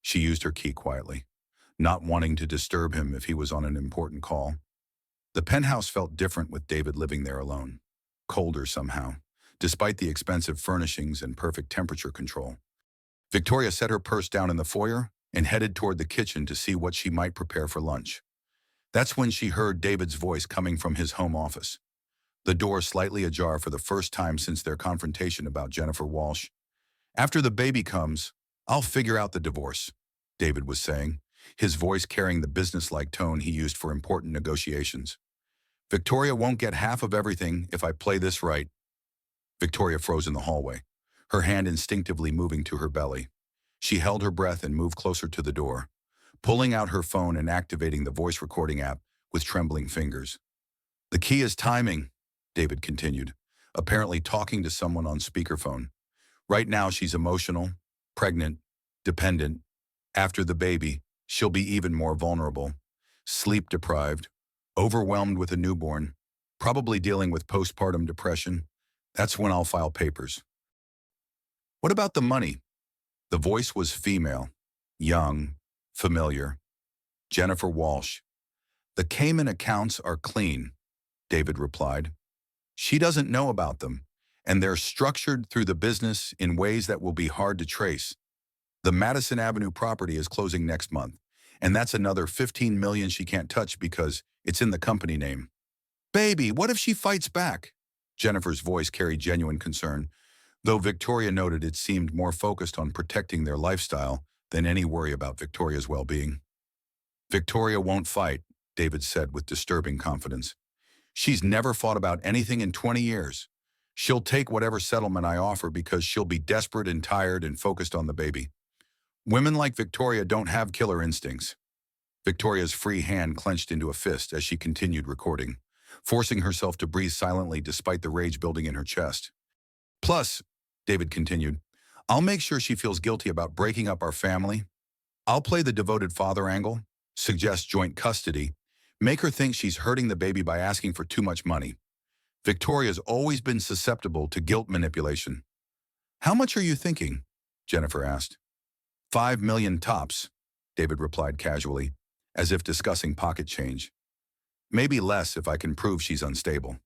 She used her key quietly, not wanting to disturb him if he was on an important call. The penthouse felt different with David living there alone. Colder somehow, despite the expensive furnishings and perfect temperature control. Victoria set her purse down in the foyer and headed toward the kitchen to see what she might prepare for lunch. That's when she heard David's voice coming from his home office, the door slightly ajar for the first time since their confrontation about Jennifer Walsh. After the baby comes, I'll figure out the divorce, David was saying, his voice carrying the businesslike tone he used for important negotiations. Victoria won't get half of everything if I play this right. Victoria froze in the hallway, her hand instinctively moving to her belly. She held her breath and moved closer to the door, pulling out her phone and activating the voice recording app with trembling fingers. The key is timing, David continued, apparently talking to someone on speakerphone. Right now she's emotional, pregnant, dependent. After the baby, she'll be even more vulnerable, sleep-deprived, overwhelmed with a newborn, probably dealing with postpartum depression. That's when I'll file papers. What about the money? The voice was female, young, familiar. Jennifer Walsh. The Cayman accounts are clean, David replied. She doesn't know about them, and they're structured through the business in ways that will be hard to trace. The Madison Avenue property is closing next month, and that's another $15 million she can't touch because it's in the company name. Baby, what if she fights back? Jennifer's voice carried genuine concern, though Victoria noted it seemed more focused on protecting their lifestyle than any worry about Victoria's well-being. Victoria won't fight, David said with disturbing confidence. She's never fought about anything in 20 years. She'll take whatever settlement I offer because she'll be desperate and tired and focused on the baby. Women like Victoria don't have killer instincts. Victoria's free hand clenched into a fist as she continued recording, forcing herself to breathe silently despite the rage building in her chest. Plus, David continued, I'll make sure she feels guilty about breaking up our family. I'll play the devoted father angle, suggest joint custody, make her think she's hurting the baby by asking for too much money. Victoria's always been susceptible to guilt manipulation. How much are you thinking? Jennifer asked. 5 million tops, David replied casually, as if discussing pocket change. Maybe less if I can prove she's unstable.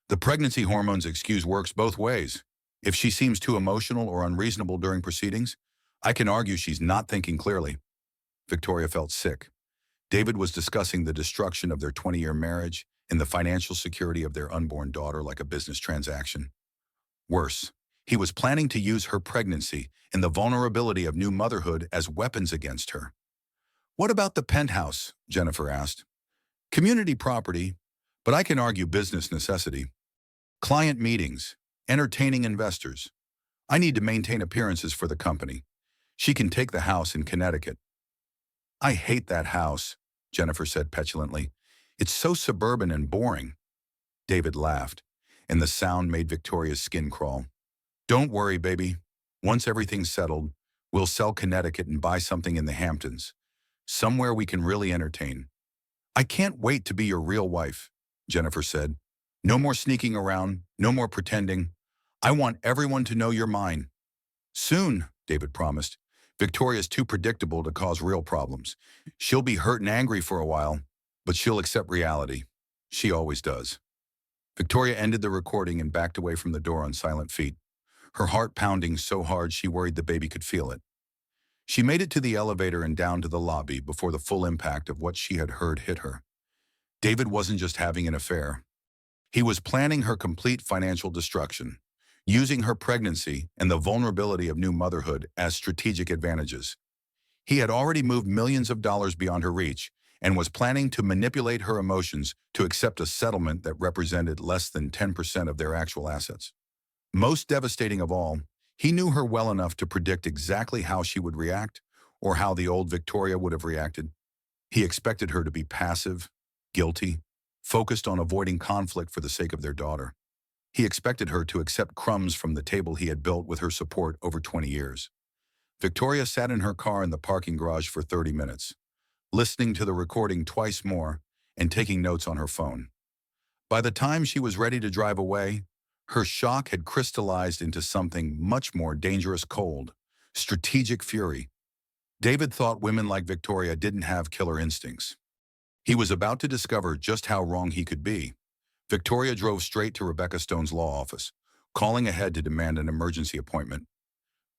The pregnancy hormones excuse works both ways. If she seems too emotional or unreasonable during proceedings, I can argue she's not thinking clearly. Victoria felt sick. David was discussing the destruction of their 20-year marriage and the financial security of their unborn daughter like a business transaction. Worse, he was planning to use her pregnancy and the vulnerability of new motherhood as weapons against her. What about the penthouse? Jennifer asked. Community property, but I can argue business necessity. Client meetings, entertaining investors. I need to maintain appearances for the company. She can take the house in Connecticut. I hate that house, Jennifer said petulantly. It's so suburban and boring. David laughed, and the sound made Victoria's skin crawl. Don't worry, baby. Once everything's settled, we'll sell Connecticut and buy something in the Hamptons. Somewhere we can really entertain. I can't wait to be your real wife, Jennifer said. No more sneaking around, no more pretending. I want everyone to know you're mine. Soon, David promised. Victoria's too predictable to cause real problems. She'll be hurt and angry for a while, but she'll accept reality. She always does. Victoria ended the recording and backed away from the door on silent feet, her heart pounding so hard she worried the baby could feel it. She made it to the elevator and down to the lobby before the full impact of what she had heard hit her. David wasn't just having an affair. He was planning her complete financial destruction, using her pregnancy and the vulnerability of new motherhood as strategic advantages. He had already moved millions of dollars beyond her reach and was planning to manipulate her emotions to accept a settlement that represented less than 10% of their actual assets. Most devastating of all, he knew her well enough to predict exactly how she would react or how the old Victoria would have reacted. He expected her to be passive, guilty, focused on avoiding conflict for the sake of their daughter. He expected her to accept crumbs from the table he had built with her support over 20 years. Victoria sat in her car in the parking garage for 30 minutes, listening to the recording twice more and taking notes on her phone. By the time she was ready to drive away, her shock had crystallized into something much more dangerous: cold, strategic fury. David thought women like Victoria didn't have killer instincts. He was about to discover just how wrong he could be. Victoria drove straight to Rebecca Stone's law office, calling ahead to demand an emergency appointment.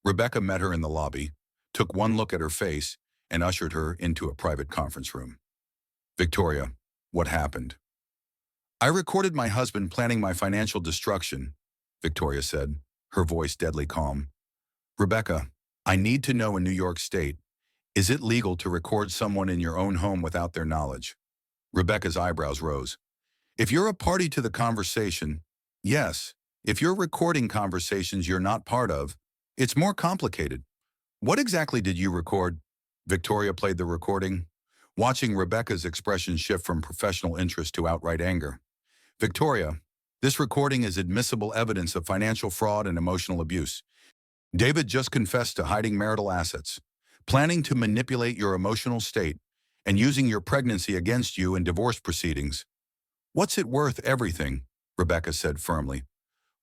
Rebecca met her in the lobby, took one look at her face, and ushered her into a private conference room. Victoria, what happened? I recorded my husband planning my financial destruction, Victoria said, her voice deadly calm. Rebecca, I need to know in New York State, is it legal to record someone in your own home without their knowledge? Rebecca's eyebrows rose. If you're a party to the conversation, yes. If you're recording conversations you're not part of, it's more complicated. What exactly did you record? Victoria played the recording, watching Rebecca's expression shift from professional interest to outright anger. Victoria, this recording is admissible evidence of financial fraud and emotional abuse. David just confessed to hiding marital assets, planning to manipulate your emotional state, and using your pregnancy against you in divorce proceedings. What's it worth? Everything, Rebecca said firmly.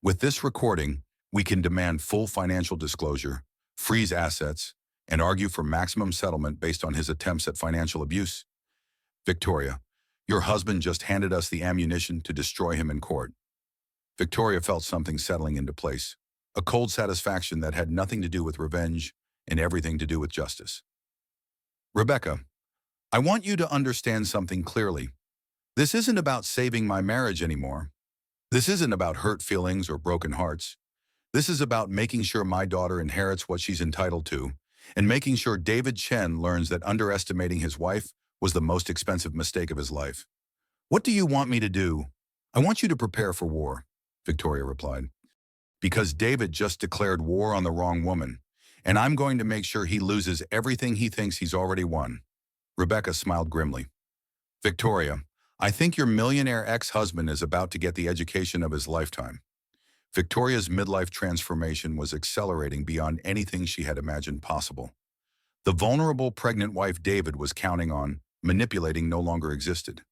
With this recording, we can demand full financial disclosure, freeze assets, and argue for maximum settlement based on his attempts at financial abuse. Victoria, your husband just handed us the ammunition to destroy him in court. Victoria felt something settling into place, a cold satisfaction that had nothing to do with revenge and everything to do with justice. Rebecca, I want you to understand something clearly. This isn't about saving my marriage anymore. This isn't about hurt feelings or broken hearts. This is about making sure my daughter inherits what she's entitled to, and making sure David Chen learns that underestimating his wife was the most expensive mistake of his life. What do you want me to do? I want you to prepare for war, Victoria replied. Because David just declared war on the wrong woman, And I'm going to make sure he loses everything he thinks he's already won. Rebecca smiled grimly. Victoria, I think your millionaire ex-husband is about to get the education of his lifetime. Victoria's midlife transformation was accelerating beyond anything she had imagined possible. The vulnerable pregnant wife David was counting on, manipulating, no longer existed.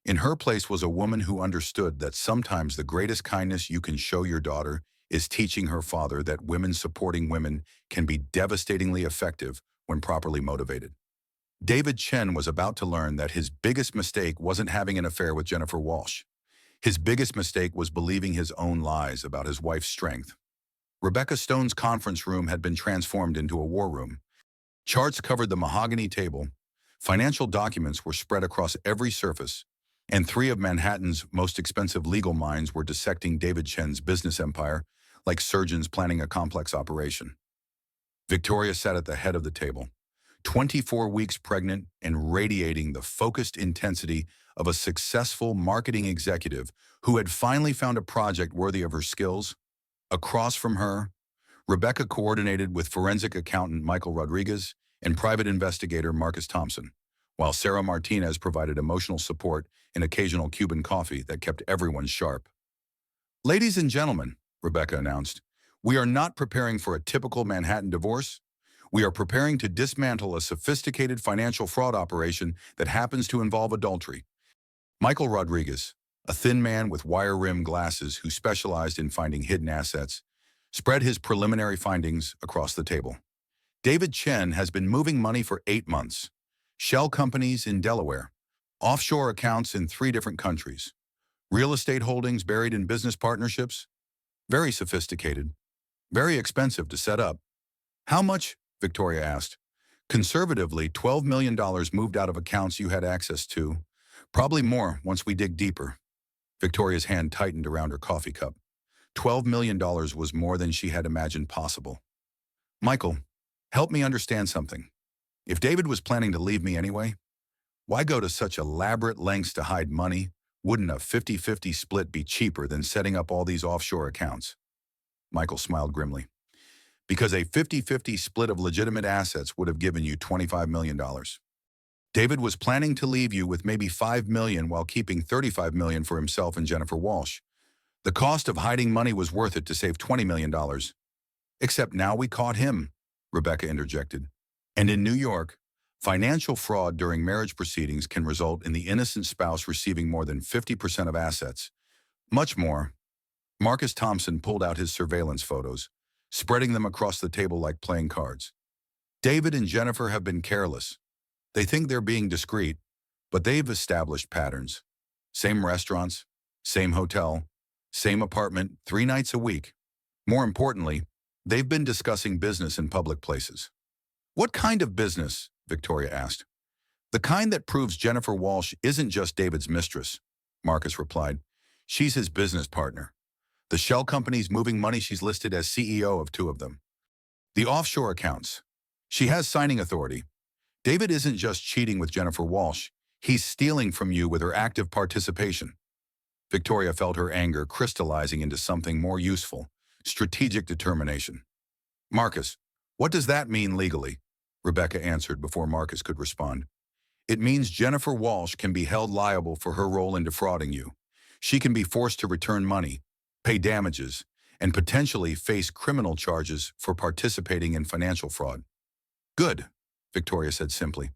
In her place was a woman who understood that sometimes the greatest kindness you can show your daughter is teaching her father that women supporting women can be devastatingly effective when properly motivated. David Chen was about to learn that his biggest mistake wasn't having an affair with Jennifer Walsh. His biggest mistake was believing his own lies about his wife's strength. Rebecca Stone's conference room had been transformed into a war room. Charts covered the mahogany table, financial documents were spread across every surface, and three of Manhattan's most expensive legal minds were dissecting David Chen's business empire like surgeons planning a complex operation. Victoria sat at the head of the table, 24 weeks pregnant and radiating the focused intensity of a successful marketing executive who had finally found a project worthy of her skills. Across from her, Rebecca coordinated with forensic accountant Michael Rodriguez and private investigator Marcus Thompson, while Sarah Martinez provided emotional support and occasional Cuban coffee that kept everyone sharp. Ladies and gentlemen, Rebecca announced, we are not preparing for a typical Manhattan divorce. We are preparing to dismantle a sophisticated financial fraud operation that happens to involve adultery. Michael Rodriguez, a thin man with wire-rimmed glasses who specialized in finding hidden assets, spread his preliminary findings across the table. David Chen has been moving money for 8 months. Shell companies in Delaware, offshore accounts in 3 different countries, real estate holdings buried in business partnerships. Very sophisticated, very expensive to set up. How much? Victoria asked. Conservatively, $12 million moved out of accounts you had access to. Probably more once we dig deeper. Victoria's hand tightened around her coffee cup. $12 million was more than she had imagined possible. Michael, help me understand something. If David was planning to leave me anyway, why go to such elaborate lengths to hide money? Wouldn't a 50-50 split be cheaper than setting up all these offshore accounts? Michael smiled grimly. Because a 50-50 split of legitimate assets would have given you $25 million. David was planning to leave you with maybe $5 million while keeping $35 million for himself and Jennifer Walsh. The cost of hiding money was worth it to save $20 million. Except now we caught him, Rebecca interjected. And in New York, financial fraud during marriage proceedings can result in the innocent spouse receiving more than 50% of assets. Much more. Marcus Thompson pulled out his surveillance photos, spreading them across the table like playing cards. David and Jennifer have been careless. They think they're being discreet, but they've established patterns. Same restaurants, same hotel, same apartment, 3 nights a week. More importantly, they've been discussing business in public places. What kind of business? Victoria asked. The kind that proves Jennifer Walsh isn't just David's mistress, Marcus replied. She's his business partner. The shell company's moving money, she's listed as CEO of 2 of them. The offshore accounts. She has signing authority. David isn't just cheating with Jennifer Walsh. He's stealing from you with her active participation. Victoria felt her anger crystallizing into something more useful, strategic determination. Marcus, what does that mean legally? Rebecca answered before Marcus could respond. It means Jennifer Walsh can be held liable for her role in defrauding you. She can be forced to return money, pay damages, and potentially face criminal charges for participating in financial fraud. Good, Victoria said simply.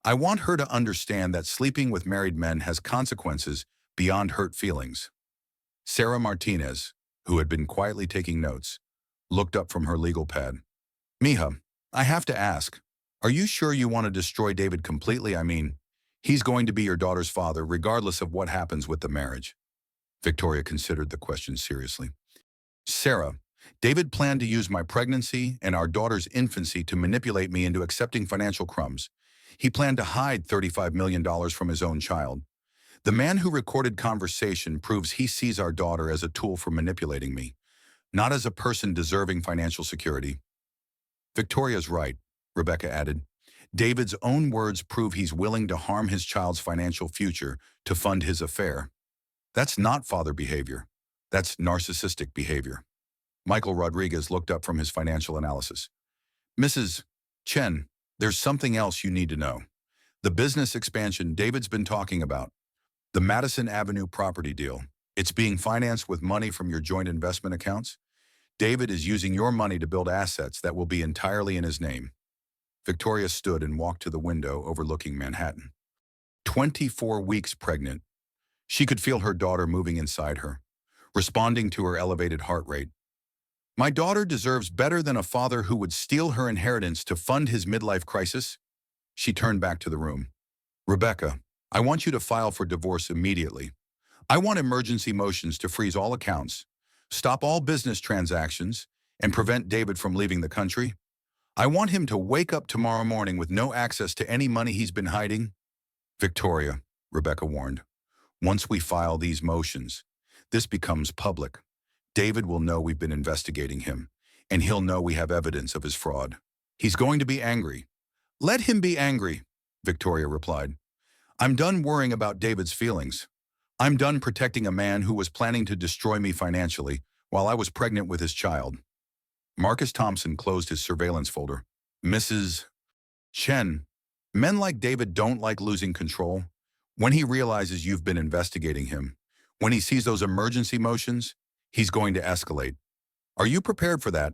I want her to understand that sleeping with married men has consequences beyond hurt feelings. Sarah Martinez, who had been quietly taking notes, looked up from her legal pad. Mija, I have to ask, are you sure you want to destroy David completely? I mean, he's going to be your daughter's father regardless of what happens with the marriage. Victoria considered the question seriously. Sarah, David planned to use my pregnancy and our daughter's infancy to manipulate me into accepting financial crumbs. He planned to hide $35 million from his own child. The man who recorded conversation proves he sees our daughter as a tool for manipulating me, not as a person deserving financial security. Victoria's right, Rebecca added. David's own words prove he's willing to harm his child's financial future to fund his affair. That's not father behavior. That's narcissistic behavior. Michael Rodriguez looked up from his financial analysis. Mrs. Chen, there's something else you need to know. The business expansion David's been talking about, the Madison Avenue property deal, it's being financed with money from your joint investment accounts. David is using your money to build assets that will be entirely in his name. Victoria stood and walked to the window overlooking Manhattan. 24 weeks pregnant. She could feel her daughter moving inside her, responding to her elevated heart rate. My daughter deserves better than a father who would steal her inheritance to fund his midlife crisis. She turned back to the room. Rebecca, I want you to file for divorce immediately. I want emergency motions to freeze all accounts, stop all business transactions, and prevent David from leaving the country. I want him to wake up tomorrow morning with no access to any money he's been hiding. Victoria, Rebecca warned, once we file these motions, this becomes public. David will know we've been investigating him, and he'll know we have evidence of his fraud. He's going to be angry. Let him be angry, Victoria replied. I'm done worrying about David's feelings. I'm done protecting a man who was planning to destroy me financially while I was pregnant with his child. Marcus Thompson closed his surveillance folder. Mrs. Chen, men like David don't like losing control. When he realizes you've been investigating him, when he sees those emergency motions, he's going to escalate. Are you prepared for that?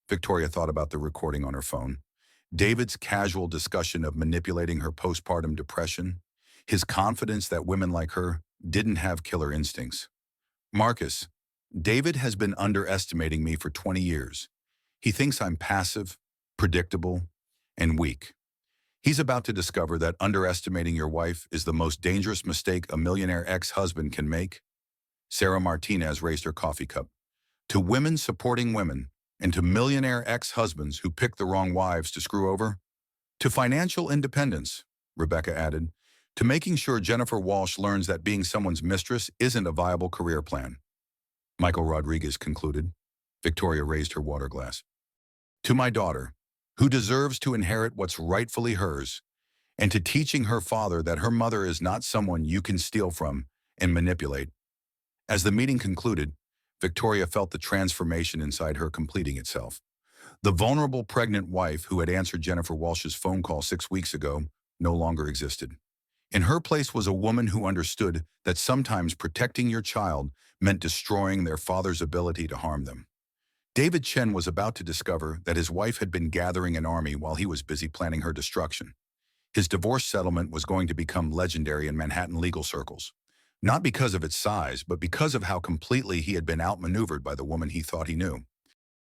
Victoria thought about the recording on her phone. David's casual discussion of manipulating her postpartum depression, his confidence that women like her didn't have killer instincts. Marcus, David has been underestimating me for 20 years. He thinks I'm passive, predictable, and weak. He's about to discover that underestimating your wife is the most dangerous mistake a millionaire ex-husband can make. Sarah Martinez raised her coffee cup. To women supporting women, and to millionaire ex-husbands who pick the wrong wives to screw over. To financial independence, Rebecca added, to making sure Jennifer Walsh learns that being someone's mistress isn't a viable career plan. Michael Rodriguez concluded. Victoria raised her water glass. To my daughter, who deserves to inherit what's rightfully hers, and to teaching her father that her mother is not someone you can steal from and manipulate. As the meeting concluded, Victoria felt the transformation inside her completing itself. The vulnerable pregnant wife who had answered Jennifer Walsh's phone call 6 weeks ago no longer existed. In her place was a woman who understood that sometimes protecting your child meant destroying their father's ability to harm them. David Chen was about to discover that his wife had been gathering an army while he was busy planning her destruction. His divorce settlement was going to become legendary in Manhattan legal circles. Not because of its size, but because of how completely he had been outmaneuvered by the woman he thought he knew.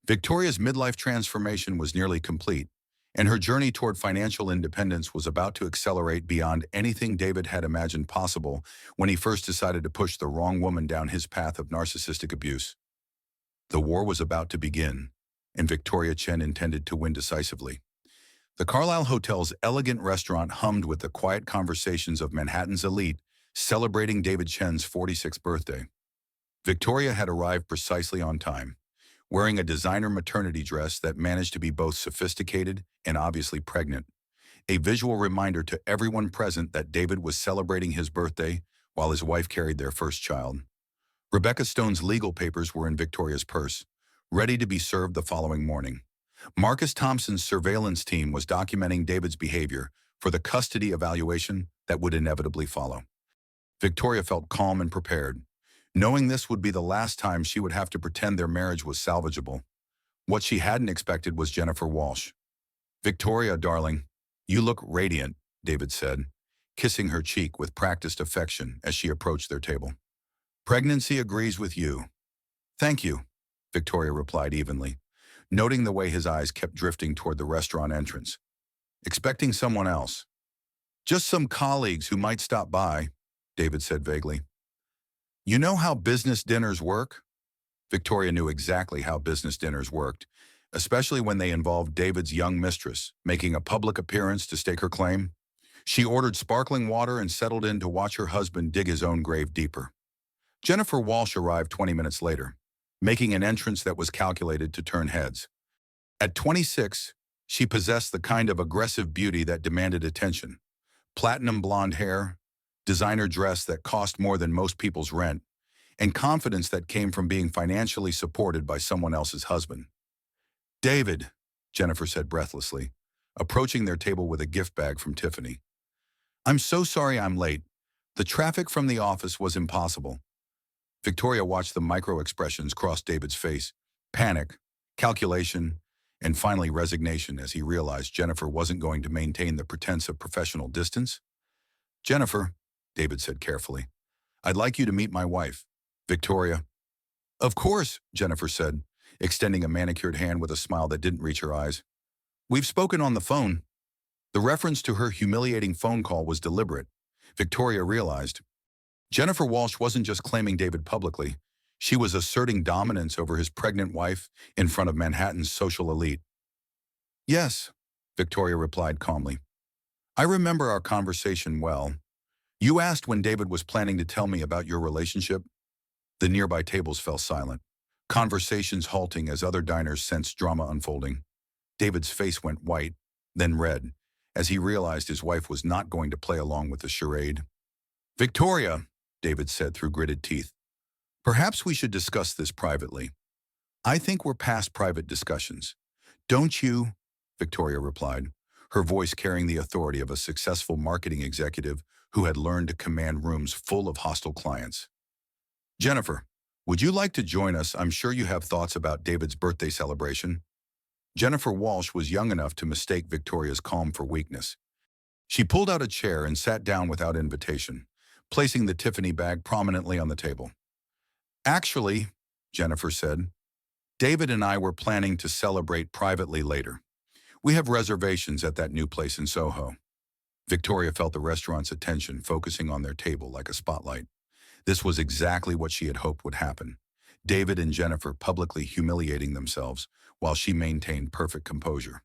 Victoria's midlife transformation was nearly complete, and her journey toward financial independence was about to accelerate beyond anything David had imagined possible when he first decided to push the wrong woman down his path of narcissistic abuse. The war was about to begin, and Victoria Chen intended to win decisively. The Carlyle Hotel's elegant restaurant hummed with the quiet conversations of Manhattan's elite, celebrating David Chen's 46th birthday. Victoria had arrived precisely on time, wearing a designer maternity dress that managed to be both sophisticated and obviously pregnant, a visual reminder to everyone present that David was celebrating his birthday while his wife carried their first child. Rebecca Stone's legal papers were in Victoria's purse, ready to be served the following morning. Marcus Thompson's surveillance team was documenting David's behavior for the custody evaluation that would inevitably follow. Victoria felt calm and prepared, knowing this would be the last time she would have to pretend their marriage was salvageable. What she hadn't expected was Jennifer Walsh. Victoria, darling, you look radiant, David said, kissing her cheek with practiced affection as she approached their table. Pregnancy agrees with you. Thank you, Victoria replied evenly, noting the way his eyes kept drifting toward the restaurant entrance. Expecting someone else. Just some colleagues who might stop by, David said vaguely. You know how business dinners work? Victoria knew exactly how business dinners worked, especially when they involved David's young mistress making a public appearance to stake her claim. She ordered sparkling water and settled in to watch her husband dig his own grave deeper. Jennifer Walsh arrived 20 minutes later, making an entrance that was calculated to turn heads. At 26, she possessed the kind of aggressive beauty that demanded attention. Platinum blonde hair, designer dress that cost more than most people's rent, and confidence that came from being financially supported by someone else's husband. David, Jennifer said breathlessly, approaching their table with a gift bag from Tiffany. I'm so sorry I'm late. The traffic from the office was impossible. Victoria watched the micro-expressions cross David's face: panic, calculation, and finally resignation as he realized Jennifer wasn't going to maintain the pretense of professional distance. Jennifer, David said carefully, I'd like you to meet my wife, Victoria. Of course, Jennifer said, extending a manicured hand with a smile that didn't reach her eyes. We've spoken on the phone. The reference to her humiliating phone call was deliberate. Victoria realized. Jennifer Walsh wasn't just claiming David publicly. She was asserting dominance over his pregnant wife in front of Manhattan's social elite. Yes, Victoria replied calmly. I remember our conversation well. You asked when David was planning to tell me about your relationship. The nearby tables fell silent, conversations halting as other diners sensed drama unfolding. David's face went white, then red, as he realized his wife was not going to play along with the charade. Victoria, David said through gritted teeth, perhaps we should discuss this privately. I think we're past private discussions. Don't you? Victoria replied, her voice carrying the authority of a successful marketing executive who had learned to command rooms full of hostile clients. Jennifer, would you like to join us? I'm sure you have thoughts about David's birthday celebration. Jennifer Walsh was young enough to mistake Victoria's calm for weakness. She pulled out a chair and sat down without invitation, placing the Tiffany bag prominently on the table. Actually, Jennifer said, David and I were planning to celebrate privately later. We have reservations at that new place in Soho. Victoria felt the restaurant's attention focusing on their table like a spotlight. This was exactly what she had hoped would happen. David and Jennifer publicly humiliating themselves while she maintained perfect composure.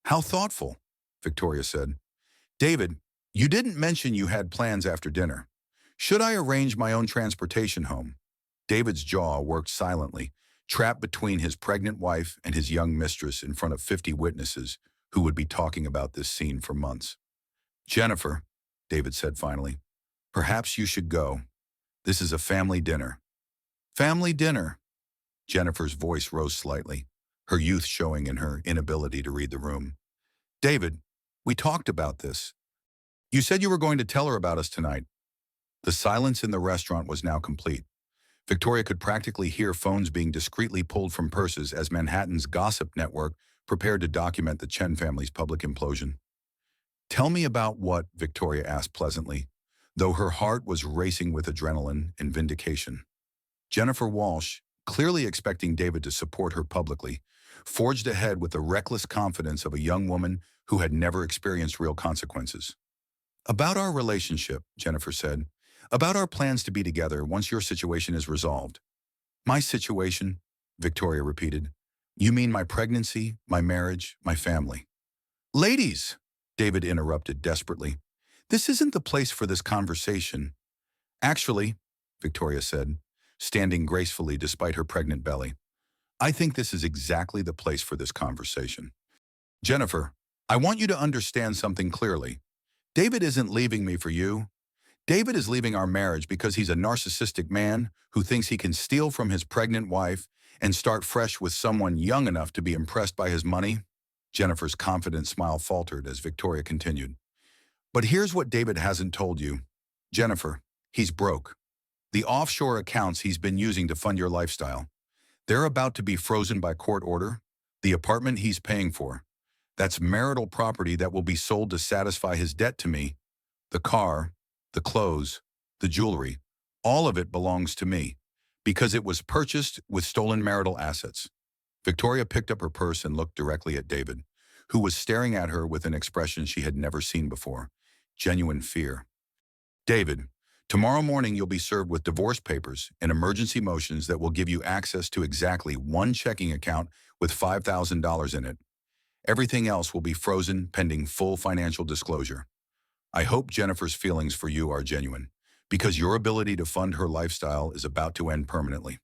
How thoughtful, Victoria said. David, you didn't mention you had plans after dinner. Should I arrange my own transportation home? David's jaw worked silently, trapped between his pregnant wife and his young mistress in front of 50 witnesses who would be talking about this scene for months. Jennifer, David said finally, perhaps you should go. This is a family dinner. Family dinner. Jennifer's voice rose slightly, her youth showing in her inability to read the room. David, we talked about this. You said you were going to tell her about us tonight. The silence in the restaurant was now complete. Victoria could practically hear phones being discreetly pulled from purses as Manhattan's gossip network prepared to document the Chen family's public implosion. Tell me about what, Victoria asked pleasantly, though her heart was racing with adrenaline and vindication. Jennifer Walsh, clearly expecting David to support her publicly, forged ahead with the reckless confidence of a young woman who had never experienced real consequences. About our relationship, Jennifer said. About our plans to be together once your situation is resolved. My situation, Victoria repeated. You mean my pregnancy, my marriage, my family? Ladies, David interrupted desperately. This isn't the place for this conversation. Actually, Victoria said, standing gracefully despite her pregnant belly, I think this is exactly the place for this conversation. Jennifer, I want you to understand something clearly. David isn't leaving me for you. David is leaving our marriage because he's a narcissistic man who thinks he can steal from his pregnant wife and start fresh with someone young enough to be impressed by his money. Jennifer's confident smile faltered as Victoria continued. But here's what David hasn't told you. Jennifer, he's broke. The offshore accounts he's been using to fund your lifestyle, they're about to be frozen by court order. The apartment he's paying for, that's marital property that will be sold to satisfy his debt to me. The car, the clothes, the jewelry, all of it belongs to me because it was purchased with stolen marital assets. Victoria picked up her purse and looked directly at David, who was staring at her with an expression she had never seen before, genuine fear. David, tomorrow morning you'll be served with divorce papers and emergency motions that will give you access to exactly one checking account with $5,000 in it. Everything else will be frozen pending full financial disclosure. I hope Jennifer's feelings for you are genuine, because your ability to fund her lifestyle is about to end permanently.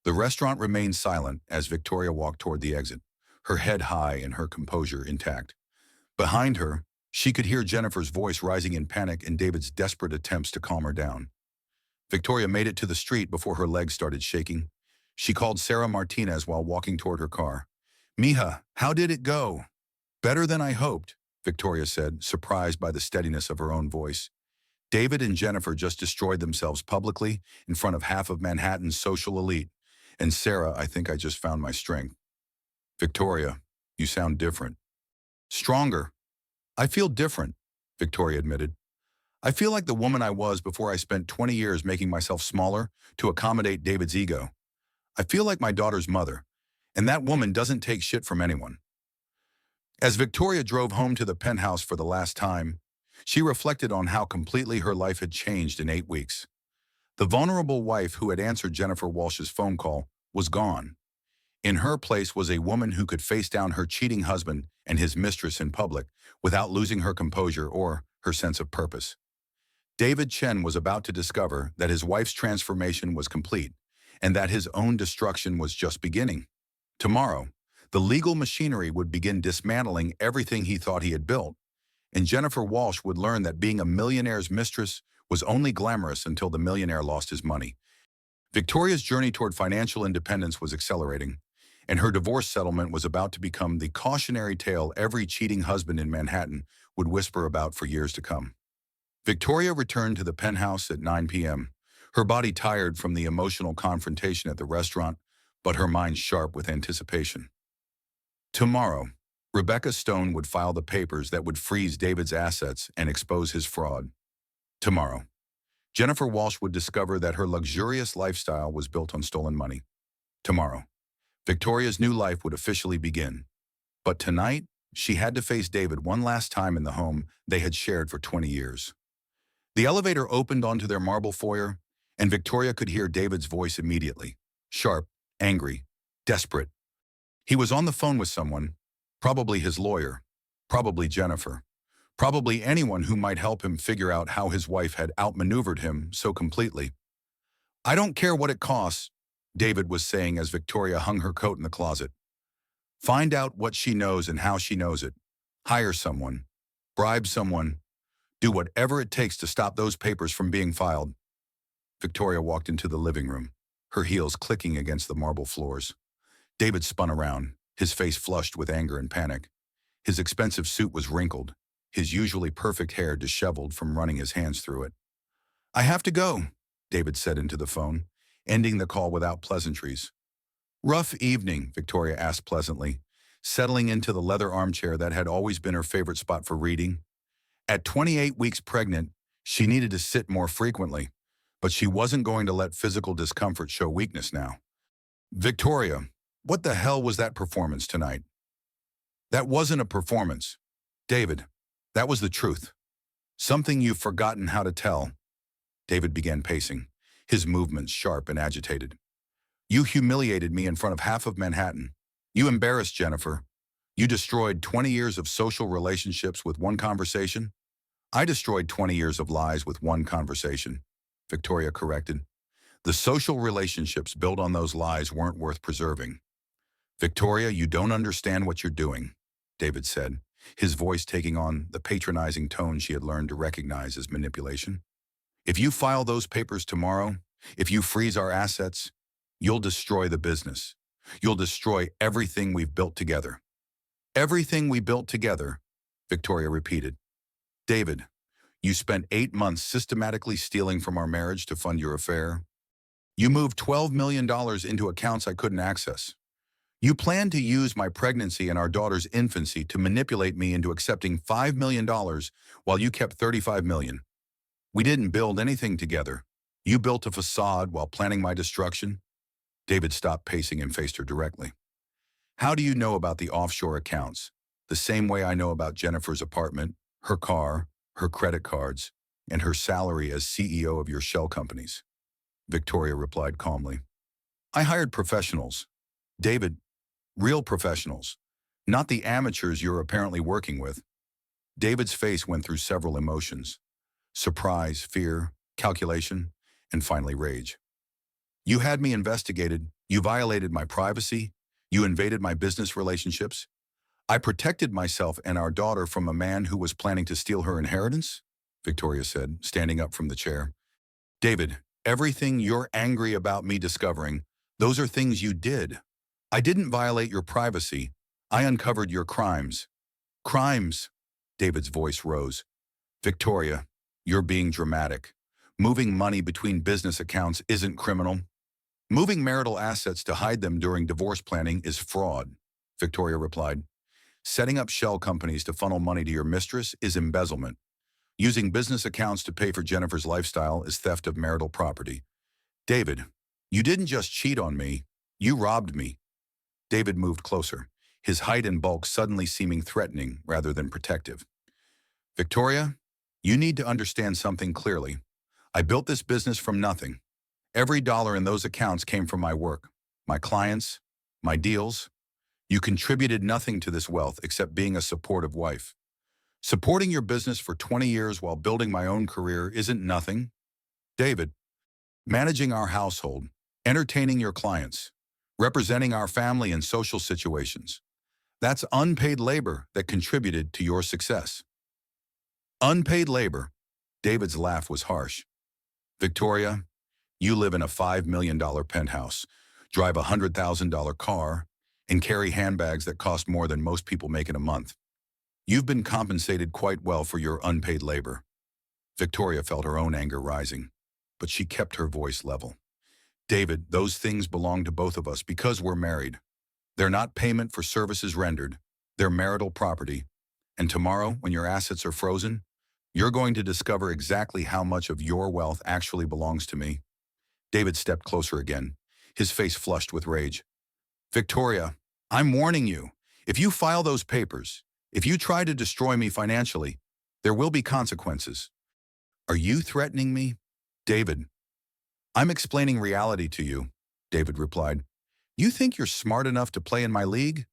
The restaurant remained silent as Victoria walked toward the exit, her head high and her composure intact. Behind her, she could hear Jennifer's voice rising in panic and David's desperate attempts to calm her down. Victoria made it to the street before her legs started shaking. She called Sarah Martinez while walking toward her car. Mija, how did it go? Better than I hoped, Victoria said, surprised by the steadiness of her own voice. David and Jennifer just destroyed themselves publicly in front of half of Manhattan's social elite. And Sarah, I think I just found my strength. Victoria, you sound different. Stronger. I feel different, Victoria admitted. I feel like the woman I was before I spent 20 years making myself smaller to accommodate David's ego. I feel like my daughter's mother, and that woman doesn't take shit from anyone. As Victoria drove home to the penthouse for the last time, she reflected on how completely her life had changed in 8 weeks. The vulnerable wife who had answered Jennifer Walsh's phone call was gone. In her place was a woman who could face down her cheating husband and his mistress in public without losing her composure or her sense of purpose. David Chen was about to discover that his wife's transformation was complete and that his own destruction was just beginning. Tomorrow, the legal machinery would begin dismantling everything he thought he had built, and Jennifer Walsh would learn that being a millionaire's mistress was only glamorous until the millionaire lost his money. Victoria's journey toward financial independence was accelerating, and her divorce settlement was about to become the cautionary tale every cheating husband in Manhattan would whisper about for years to come. Victoria returned to the penthouse at 9 p.m., her body tired from the emotional confrontation at the restaurant, but her mind sharp with anticipation. Tomorrow, Rebecca Stone would file the papers that would freeze David's assets and expose his fraud. Tomorrow, Jennifer Walsh would discover that her luxurious lifestyle was built on stolen money. Tomorrow, Victoria's new life would officially begin. But tonight, she had to face David one last time in the home they had shared for 20 years. The elevator opened onto their marble foyer, and Victoria could hear David's voice immediately. Sharp, angry, desperate. He was on the phone with someone, probably his lawyer, probably Jennifer, probably anyone who might help him figure out how his wife had outmaneuvered him so completely. I don't care what it costs, David was saying as Victoria hung her coat in the closet. Find out what she knows and how she knows it. Hire someone. Bribe someone. Do whatever it takes to stop those papers from being filed. Victoria walked into the living room, her heels clicking against the marble floors. David spun around, his face flushed with anger and panic. His expensive suit was wrinkled, his usually perfect hair disheveled from running his hands through it. I have to go, David said into the phone, ending the call without pleasantries. Rough evening, Victoria asked pleasantly, settling into the leather armchair that had always been her favorite spot for reading. At 28 weeks pregnant, she needed to sit more frequently, but she wasn't going to let physical discomfort show weakness now. Victoria, what the hell was that performance tonight? That wasn't a performance. David, that was the truth. Something you've forgotten how to tell. David began pacing, his movements sharp and agitated. You humiliated me in front of half of Manhattan. You embarrassed Jennifer. You destroyed 20 years of social relationships with one conversation. I destroyed 20 years of lies with one conversation, Victoria corrected. The social relationships built on those lies weren't worth preserving. Victoria, you don't understand what you're doing, David said, his voice taking on the patronizing tone she had learned to recognize as manipulation. If you file those papers tomorrow, if you freeze our assets, you'll destroy the business. You'll destroy everything we've built together. Everything we built together, Victoria repeated. David, you spent 8 months systematically stealing from our marriage to fund your affair. You moved $12 million into accounts I couldn't access. You planned to use my pregnancy and our daughter's infancy to manipulate me into accepting $5 million while you kept $35 million. We didn't build anything together. You built a facade while planning my destruction. David stopped pacing and faced her directly. How do you know about the offshore accounts? The same way I know about Jennifer's apartment, her car, her credit cards, and her salary as CEO of your shell companies. Victoria replied calmly. I hired professionals. David, real professionals, not the amateurs you're apparently working with. David's face went through several emotions. Surprise, fear, calculation, and finally rage. You had me investigated. You violated my privacy. You invaded my business relationships. I protected myself and our daughter from a man who was planning to steal her inheritance, Victoria said, standing up from the chair. David, everything you're angry about me discovering, those are things you did. I didn't violate your privacy. I uncovered your crimes. Crimes! David's voice rose. Victoria, you're being dramatic. Moving money between business accounts isn't criminal. Moving marital assets to hide them during divorce planning is fraud, Victoria replied. Setting up shell companies to funnel money to your mistress is embezzlement. Using business accounts to pay for Jennifer's lifestyle is theft of marital property. David, you didn't just cheat on me, you robbed me. David moved closer, his height and bulk suddenly seeming threatening rather than protective. Victoria, you need to understand something clearly. I built this business from nothing. Every dollar in those accounts came from my work, my clients, my deals. You contributed nothing to this wealth except being a supportive wife. Supporting your business for 20 years while building my own career isn't nothing. David, managing our household, entertaining your clients, representing our family in social situations. That's unpaid labor that contributed to your success. Unpaid labor. David's laugh was harsh. Victoria, you live in a $5 million penthouse, drive a $100,000 car, and carry handbags that cost more than most people make in a month. You've been compensated quite well for your unpaid labor. Victoria felt her own anger rising, but she kept her voice level. David, those things belong to both of us because we're married. They're not payment for services rendered. They're marital property. And tomorrow, when your assets are frozen, you're going to discover exactly how much of your wealth actually belongs to me. David stepped closer again, his face flushed with rage. Victoria, I'm warning you. If you file those papers, if you try to destroy me financially, there will be consequences. Are you threatening me? David, I'm explaining reality to you, David replied. You think you're smart enough to play in my league?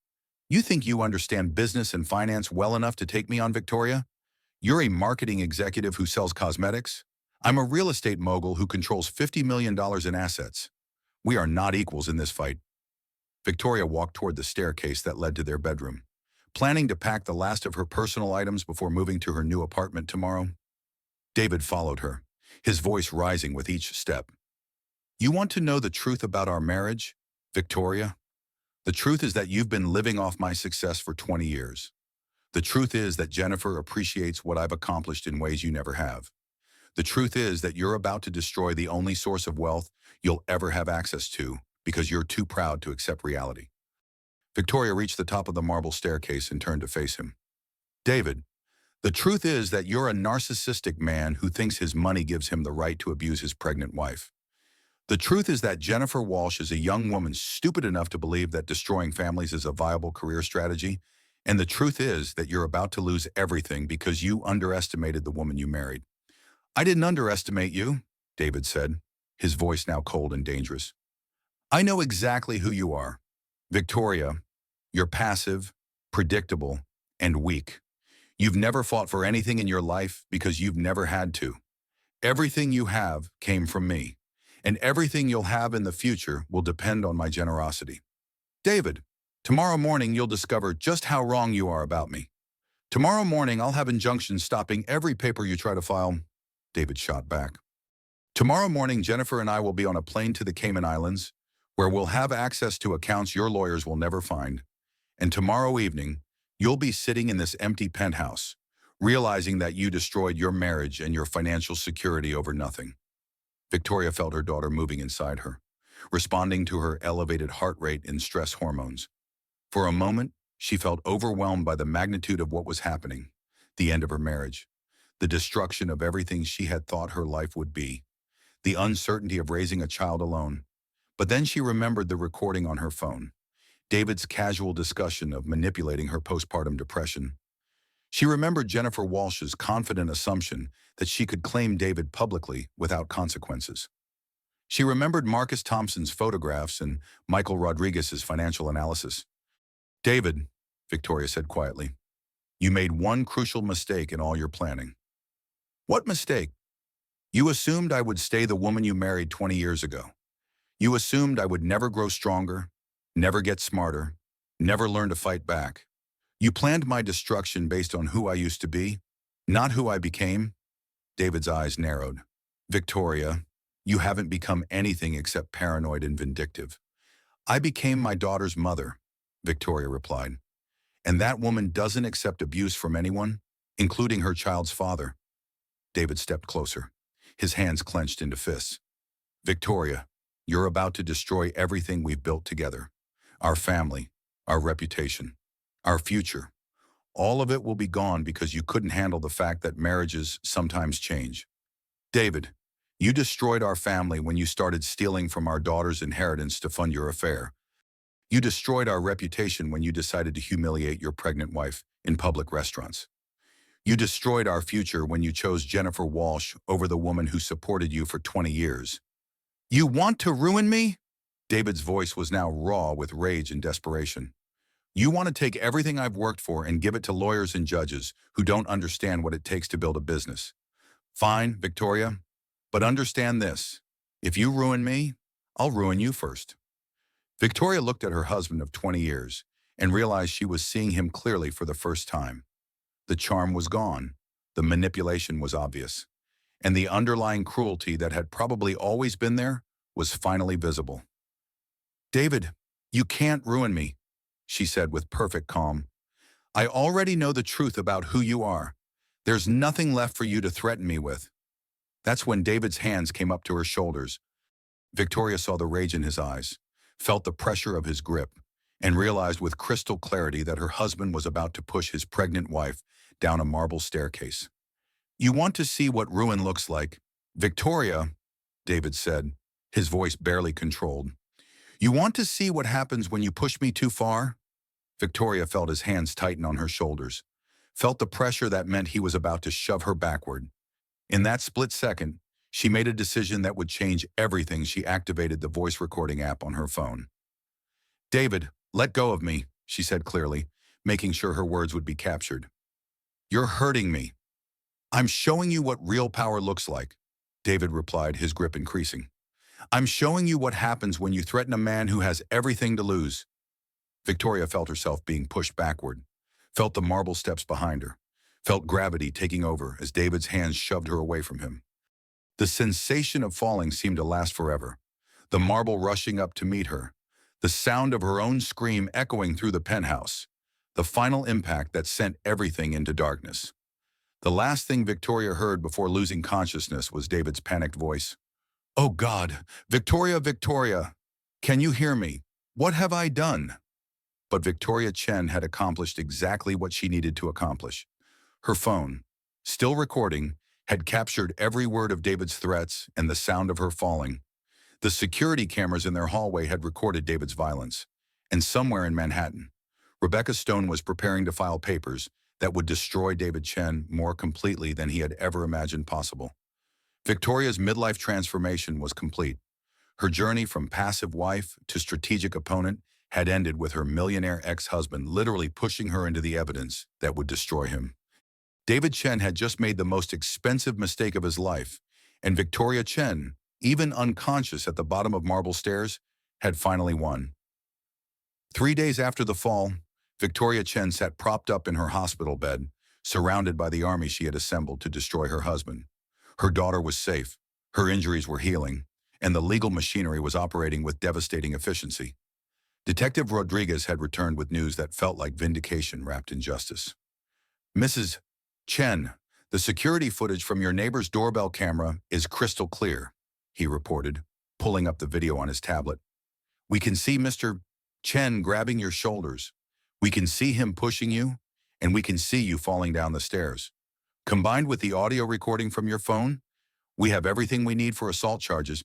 You think you understand business and finance well enough to take me on, Victoria? You're a marketing executive who sells cosmetics. I'm a real estate mogul who controls $50 million in assets. We are not equals in this fight. Victoria walked toward the staircase that led to their bedroom, planning to pack the last of her personal items before moving to her new apartment tomorrow. David followed her, his voice rising with each step. You want to know the truth about our marriage, Victoria? The truth is that you've been living off my success for 20 years. The truth is that Jennifer appreciates what I've accomplished in ways you never have. The truth is that you're about to destroy the only source of wealth you'll ever have access to because you're too proud to accept reality. Victoria reached the top of the marble staircase and turned to face him. David, the truth is that you're a narcissistic man who thinks his money gives him the right to abuse his pregnant wife. The truth is that Jennifer Walsh is a young woman stupid enough to believe that destroying families is a viable career strategy. And the truth is that you're about to lose everything because you underestimated the woman you married. I didn't underestimate you, David said, his voice now cold and dangerous. I know exactly who you are. Victoria, you're passive, predictable, and weak. You've never fought for anything in your life because you've never had to. Everything you have came from me, and everything you'll have in the future will depend on my generosity. David, tomorrow morning you'll discover just how wrong you are about me. Tomorrow morning I'll have injunctions stopping every paper you try to file. David shot back. Tomorrow morning Jennifer and I will be on a plane to the Cayman Islands, where we'll have access to accounts your lawyers will never find. And tomorrow evening, you'll be sitting in this empty penthouse, realizing that you destroyed your marriage and your financial security over nothing. Victoria felt her daughter moving inside her, responding to her elevated heart rate and stress hormones. For a moment, she felt overwhelmed by the magnitude of what was happening, the end of her marriage, the destruction of everything she had thought her life would be, the uncertainty of raising a child alone. But then she remembered the recording on her phone, David's casual discussion of manipulating her postpartum depression. She remembered Jennifer Walsh's confident assumption that she could claim David publicly without consequences. She remembered Marcus Thompson's photographs and Michael Rodriguez's financial analysis. David, Victoria said quietly, you made one crucial mistake in all your planning. What mistake? You assumed I would stay the woman you married 20 years ago. You assumed I would never grow stronger, never get smarter, never learn to fight back. You planned my destruction based on who I used to be, not who I became. David's eyes narrowed. Victoria, you haven't become anything except paranoid and vindictive. I became my daughter's mother, Victoria replied. And that woman doesn't accept abuse from anyone, including her child's father. David stepped closer, his hands clenched into fists. Victoria, you're about to destroy everything we've built together. Our family, our reputation, our future. All of it will be gone because you couldn't handle the fact that marriages sometimes change. David, you destroyed our family when you started stealing from our daughter's inheritance to fund your affair. You destroyed our reputation when you decided to humiliate your pregnant wife in public restaurants. You destroyed our future when you chose Jennifer Walsh over the woman who supported you for 20 years. You want to ruin me? David's voice was now raw with rage and desperation. You want to take everything I've worked for and give it to lawyers and judges who don't understand what it takes to build a business. Fine, Victoria, but understand this. If you ruin me, I'll ruin you first. Victoria looked at her husband of 20 years and realized she was seeing him clearly for the first time. The charm was gone, the manipulation was obvious, and the underlying cruelty that had probably always been there was finally visible. David, you can't ruin me, she said with perfect calm. I already know the truth about who you are. There's nothing left for you to threaten me with. That's when David's hands came up to her shoulders. Victoria saw the rage in his eyes, felt the pressure of his grip, and realized with crystal clarity that her husband was about to push his pregnant wife down a marble staircase. You want to see what ruin looks like? Victoria, David said, his voice barely controlled. You want to see what happens when you push me too far? Victoria felt his hands tighten on her shoulders, felt the pressure that meant he was about to shove her backward. In that split second, she made a decision that would change everything. She activated the voice recording app on her phone. David, let go of me, she said clearly, making sure her words would be captured. You're hurting me. I'm showing you what real power looks like, David replied, his grip increasing. I'm showing you what happens when you threaten a man who has everything to lose. Victoria felt herself being pushed backward, felt the marble steps behind her, felt gravity taking over as David's hands shoved her away from him. The sensation of falling seemed to last forever, the marble rushing up to meet her, the sound of her own scream echoing through the penthouse, the final impact that sent everything into darkness. The last thing Victoria heard before losing consciousness was David's panicked voice. Oh God, Victoria, Victoria, can you hear me? What have I done? But Victoria Chen had accomplished exactly what she needed to accomplish. Her phone, still recording, had captured every word of David's threats and the sound of her falling. The security cameras in their hallway had recorded David's violence. And somewhere in Manhattan, Rebecca Stone was preparing to file papers that would destroy David Chen more completely than he had ever imagined possible. Victoria's midlife transformation was complete. Her journey from passive wife to strategic opponent had ended with her millionaire ex-husband literally pushing her into the evidence that would destroy him. David Chen had just made the most expensive mistake of his life, and Victoria Chen, even unconscious at the bottom of marble stairs, had finally won. 3 days after the fall, Victoria Chen sat propped up in her hospital bed, surrounded by the army she had assembled to destroy her husband. Her daughter was safe, her injuries were healing, and the legal machinery was operating with devastating efficiency. Detective Rodriguez had returned with news that felt like vindication wrapped in justice. Mrs. Chen, the security footage from your neighbor's doorbell camera is crystal clear, he reported, pulling up the video on his tablet. We can see Mr. Chen grabbing your shoulders. We can see him pushing you, and we can see you falling down the stairs. Combined with the audio recording from your phone, we have everything we need for assault charges.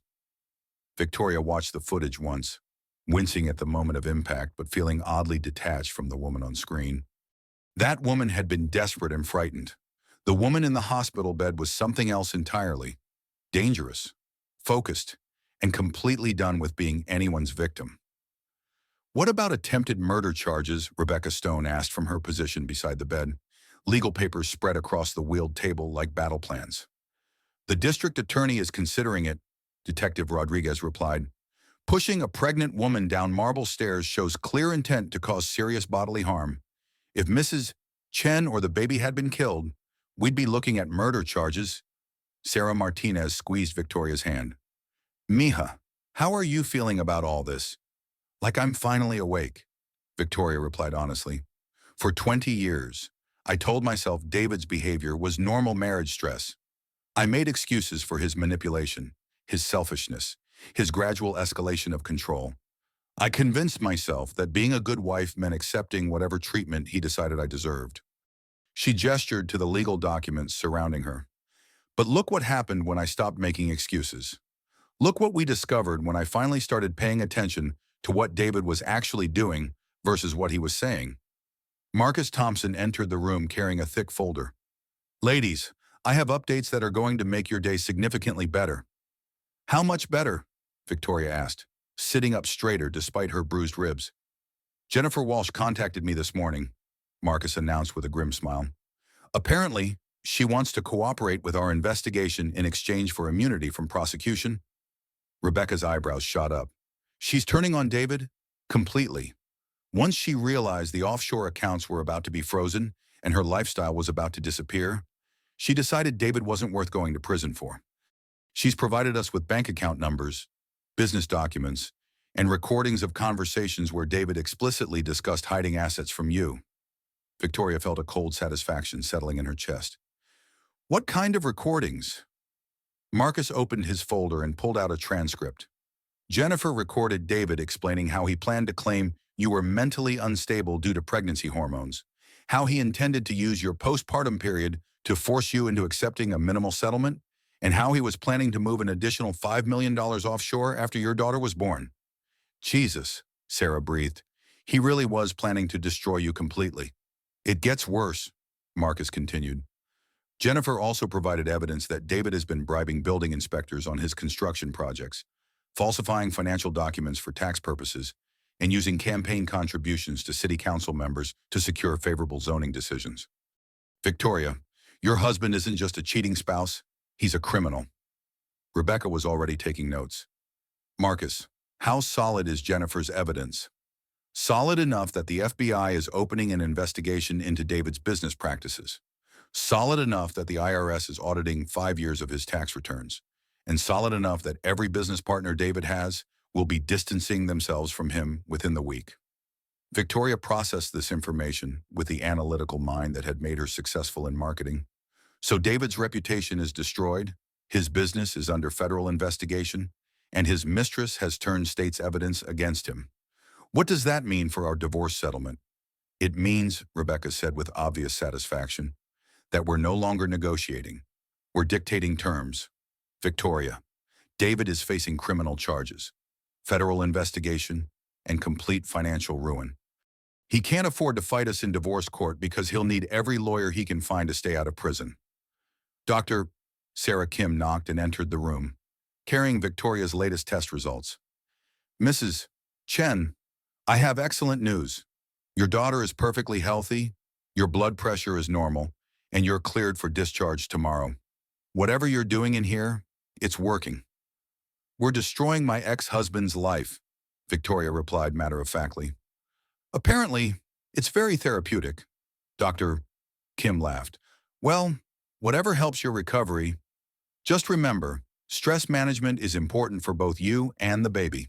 Victoria watched the footage once, wincing at the moment of impact but feeling oddly detached from the woman on screen. That woman had been desperate and frightened. The woman in the hospital bed was something else entirely. Dangerous, focused, and completely done with being anyone's victim. What about attempted murder charges? Rebecca Stone asked from her position beside the bed, legal papers spread across the wheeled table like battle plans. The district attorney is considering it, Detective Rodriguez replied. Pushing a pregnant woman down marble stairs shows clear intent to cause serious bodily harm. If Mrs. Chen or the baby had been killed, we'd be looking at murder charges. Sarah Martinez squeezed Victoria's hand. Mija, how are you feeling about all this? Like I'm finally awake, Victoria replied honestly. For 20 years, I told myself David's behavior was normal marriage stress. I made excuses for his manipulation, his selfishness, his gradual escalation of control. I convinced myself that being a good wife meant accepting whatever treatment he decided I deserved. She gestured to the legal documents surrounding her. But look what happened when I stopped making excuses. Look what we discovered when I finally started paying attention to what David was actually doing versus what he was saying. Marcus Thompson entered the room carrying a thick folder. Ladies, I have updates that are going to make your day significantly better. How much better? Victoria asked, sitting up straighter despite her bruised ribs. Jennifer Walsh contacted me this morning, Marcus announced with a grim smile. Apparently, she wants to cooperate with our investigation in exchange for immunity from prosecution. Rebecca's eyebrows shot up. She's turning on David? Completely. Once she realized the offshore accounts were about to be frozen and her lifestyle was about to disappear, she decided David wasn't worth going to prison for. She's provided us with bank account numbers, business documents, and recordings of conversations where David explicitly discussed hiding assets from you. Victoria felt a cold satisfaction settling in her chest. What kind of recordings? Marcus opened his folder and pulled out a transcript. Jennifer recorded David explaining how he planned to claim you were mentally unstable due to pregnancy hormones, how he intended to use your postpartum period to force you into accepting a minimal settlement, and how he was planning to move an additional $5 million offshore after your daughter was born. Jesus, Sarah breathed. He really was planning to destroy you completely. It gets worse, Marcus continued. Jennifer also provided evidence that David has been bribing building inspectors on his construction projects, falsifying financial documents for tax purposes, and using campaign contributions to city council members to secure favorable zoning decisions. Victoria, your husband isn't just a cheating spouse, he's a criminal. Rebecca was already taking notes. Marcus, how solid is Jennifer's evidence? Solid enough that the FBI is opening an investigation into David's business practices. Solid enough that the IRS is auditing 5 years of his tax returns. And solid enough that every business partner David has will be distancing themselves from him within the week. Victoria processed this information with the analytical mind that had made her successful in marketing. So David's reputation is destroyed, his business is under federal investigation, and his mistress has turned state's evidence against him. What does that mean for our divorce settlement? It means, Rebecca said with obvious satisfaction, that we're no longer negotiating. We're dictating terms. Victoria, David is facing criminal charges, federal investigation, and complete financial ruin. He can't afford to fight us in divorce court because he'll need every lawyer he can find to stay out of prison. Dr. Sarah Kim knocked and entered the room, carrying Victoria's latest test results. Mrs. Chen, I have excellent news. Your daughter is perfectly healthy, your blood pressure is normal, and you're cleared for discharge tomorrow. Whatever you're doing in here, it's working. We're destroying my ex-husband's life, Victoria replied matter-of-factly. Apparently, it's very therapeutic. Dr. Kim laughed. Well, whatever helps your recovery. Just remember, stress management is important for both you and the baby.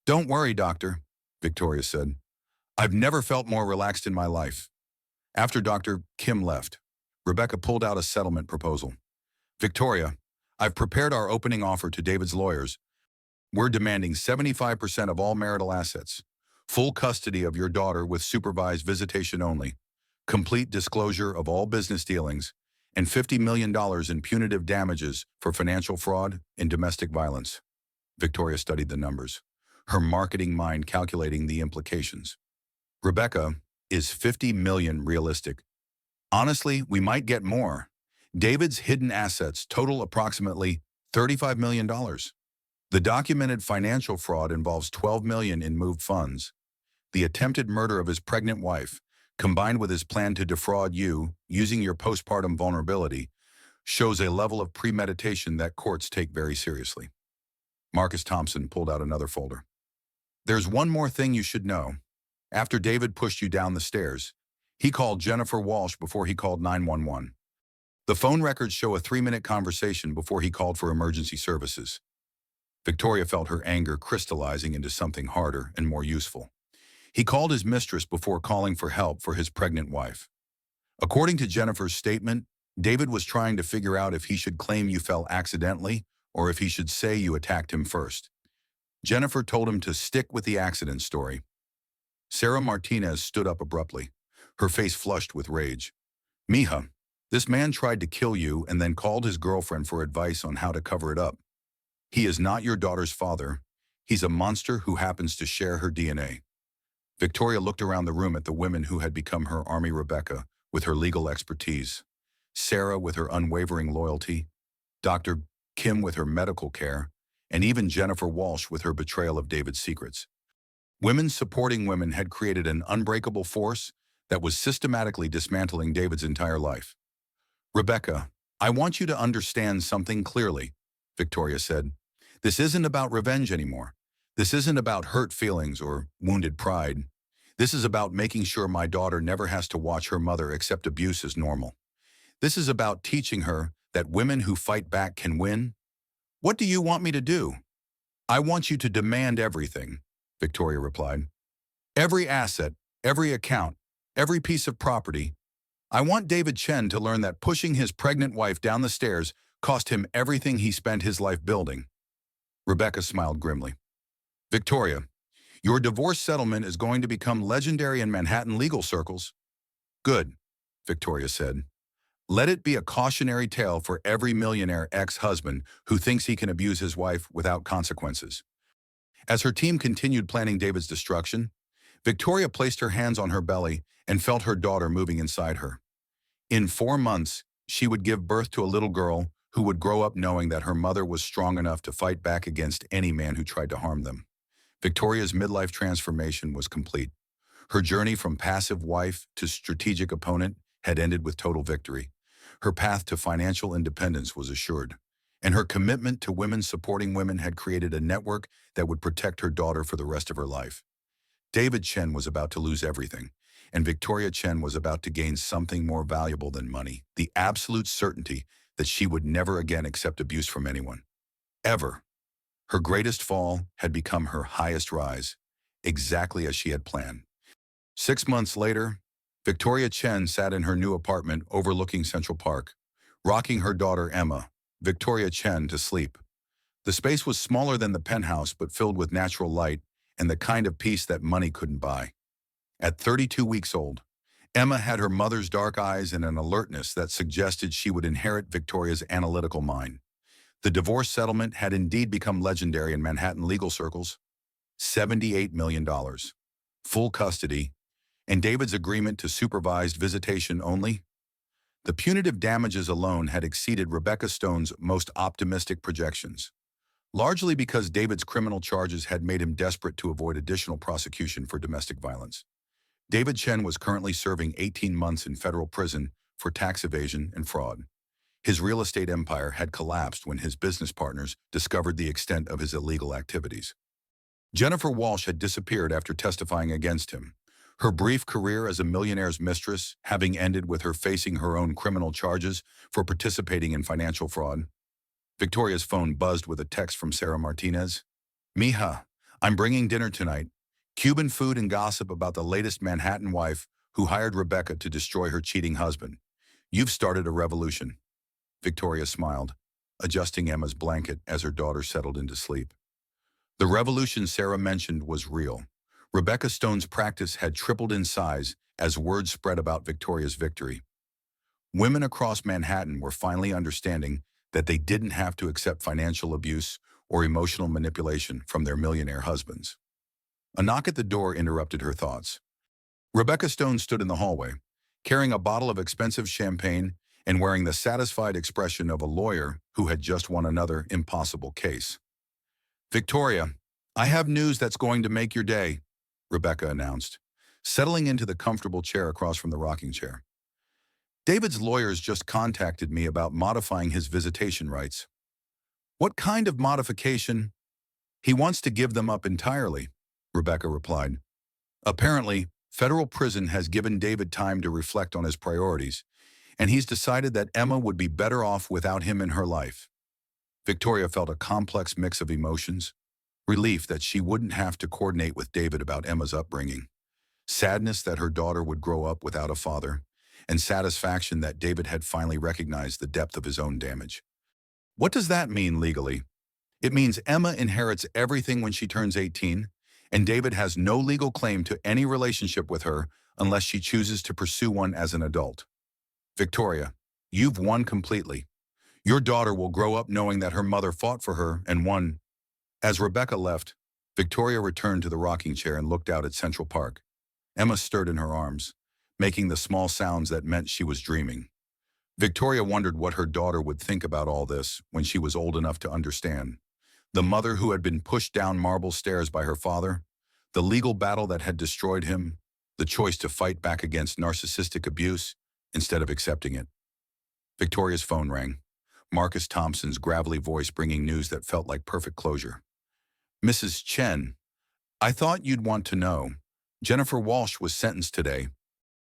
Don't worry, doctor, Victoria said. I've never felt more relaxed in my life. After Dr. Kim left, Rebecca pulled out a settlement proposal. Victoria, I've prepared our opening offer to David's lawyers. We're demanding 75% of all marital assets, full custody of your daughter with supervised visitation only, complete disclosure of all business dealings, and $50 million in punitive damages for financial fraud and domestic violence. Victoria studied the numbers, her marketing mind calculating the implications. Rebecca, is $50 million realistic? Honestly, we might get more. David's hidden assets total approximately $35 million. The documented financial fraud involves $12 million in moved funds. The attempted murder of his pregnant wife, combined with his plan to defraud you using your postpartum vulnerability, shows a level of premeditation that courts take very seriously. Marcus Thompson pulled out another folder. There's one more thing you should know. After David pushed you down the stairs, he called Jennifer Walsh before he called 911. The phone records show a 3-minute conversation before he called for emergency services. Victoria felt her anger crystallizing into something harder and more useful. He called his mistress before calling for help for his pregnant wife. According to Jennifer's statement, David was trying to figure out if he should claim you fell accidentally or if he should say you attacked him first. Jennifer told him to stick with the accident story. Sarah Martinez stood up abruptly, her face flushed with rage. Mija, this man tried to kill you and then called his girlfriend for advice on how to cover it up. He is not your daughter's father. He's a monster who happens to share her DNA. Victoria looked around the room at the women who had become her army. Rebecca, with her legal expertise, Sarah with her unwavering loyalty, Dr. Kim with her medical care, and even Jennifer Walsh with her betrayal of David's secrets. Women supporting women had created an unbreakable force that was systematically dismantling David's entire life. Rebecca, I want you to understand something clearly, Victoria said. This isn't about revenge anymore. This isn't about hurt feelings or wounded pride. This is about making sure my daughter never has to watch her mother accept abuse as normal. This is about teaching her that women who fight back can win. What do you want me to do? I want you to demand everything, Victoria replied. Every asset, every account, every piece of property. I want David Chen to learn that pushing his pregnant wife down the stairs cost him everything he spent his life building. Rebecca smiled grimly. Victoria, your divorce settlement is going to become legendary in Manhattan legal circles. Good, Victoria said. Let it be a cautionary tale for every millionaire ex-husband who thinks he can abuse his wife without consequences. As her team continued planning David's destruction, Victoria placed her hands on her belly and felt her daughter moving inside her. In 4 months, she would give birth to a little girl who would grow up knowing that her mother was strong enough to fight back against any man who tried to harm them. Victoria's midlife transformation was complete. Her journey from passive wife to strategic opponent had ended with total victory. Her path to financial independence was assured, and her commitment to women supporting women had created a network that would protect her daughter for the rest of her life. David Chen was about to lose everything, and Victoria Chen was about to gain something more valuable than money, the absolute certainty that she would never again accept abuse from anyone. Ever. Her greatest fall had become her highest rise, exactly as she had planned. 6 months later, Victoria Chen sat in her new apartment overlooking Central Park, rocking her daughter Emma, Victoria Chen, to sleep. The space was smaller than the penthouse but filled with natural light and the kind of peace that money couldn't buy. At 32 weeks old, Emma had her mother's dark eyes and an alertness that suggested she would inherit Victoria's analytical mind. The divorce settlement had indeed become legendary in Manhattan legal circles. $78 million, full custody, and David's agreement to supervised visitation only. The punitive damages alone had exceeded Rebecca Stone's most optimistic projections, largely because David's criminal charges had made him desperate to avoid additional prosecution for domestic violence. David Chen was currently serving 18 months in federal prison for tax evasion and fraud. His real estate empire had collapsed when his business partners discovered the extent of his illegal activities. Jennifer Walsh had disappeared after testifying against him, her brief career as a millionaire's mistress having ended with her facing her own criminal charges for participating in financial fraud. Victoria's phone buzzed with a text from Sarah Martinez. Mija, I'm bringing dinner tonight. Cuban food and gossip about the latest Manhattan wife who hired Rebecca to destroy her cheating husband. You've started a revolution. Victoria smiled, adjusting Emma's blanket as her daughter settled into sleep. The revolution Sarah mentioned was real. Rebecca Stone's practice had tripled in size as word spread about Victoria's victory. Women across Manhattan were finally understanding that they didn't have to accept financial abuse or emotional manipulation from their millionaire husbands. A knock at the door interrupted her thoughts. Rebecca Stone stood in the hallway, carrying a bottle of expensive champagne and wearing the satisfied expression of a lawyer who had just won another impossible case. Victoria, I have news that's going to make your day, Rebecca announced, settling into the comfortable chair across from the rocking chair. David's lawyers just contacted me about modifying his visitation rights. What kind of modification? He wants to give them up entirely, Rebecca replied. Apparently, federal prison has given David time to reflect on his priorities, and he's decided that Emma would be better off without him in her life. Victoria felt a complex mix of emotions, relief that she wouldn't have to coordinate with David about Emma's upbringing, sadness that her daughter would grow up without a father, and satisfaction that David had finally recognized the depth of his own damage. What does that mean legally? It means Emma inherits everything when she turns 18, and David has no legal claim to any relationship with her unless she chooses to pursue one as an adult. Victoria, you've won completely. Your daughter will grow up knowing that her mother fought for her and won. As Rebecca left, Victoria returned to the rocking chair and looked out at Central Park. Emma stirred in her arms, making the small sounds that meant she was dreaming. Victoria wondered what her daughter would think about all this when she was old enough to understand. The mother who had been pushed down marble stairs by her father, the legal battle that had destroyed him, the choice to fight back against narcissistic abuse instead of accepting it. Victoria's phone rang, Marcus Thompson's gravelly voice bringing news that felt like perfect closure. Mrs. Chen, I thought you'd want to know. Jennifer Walsh was sentenced today.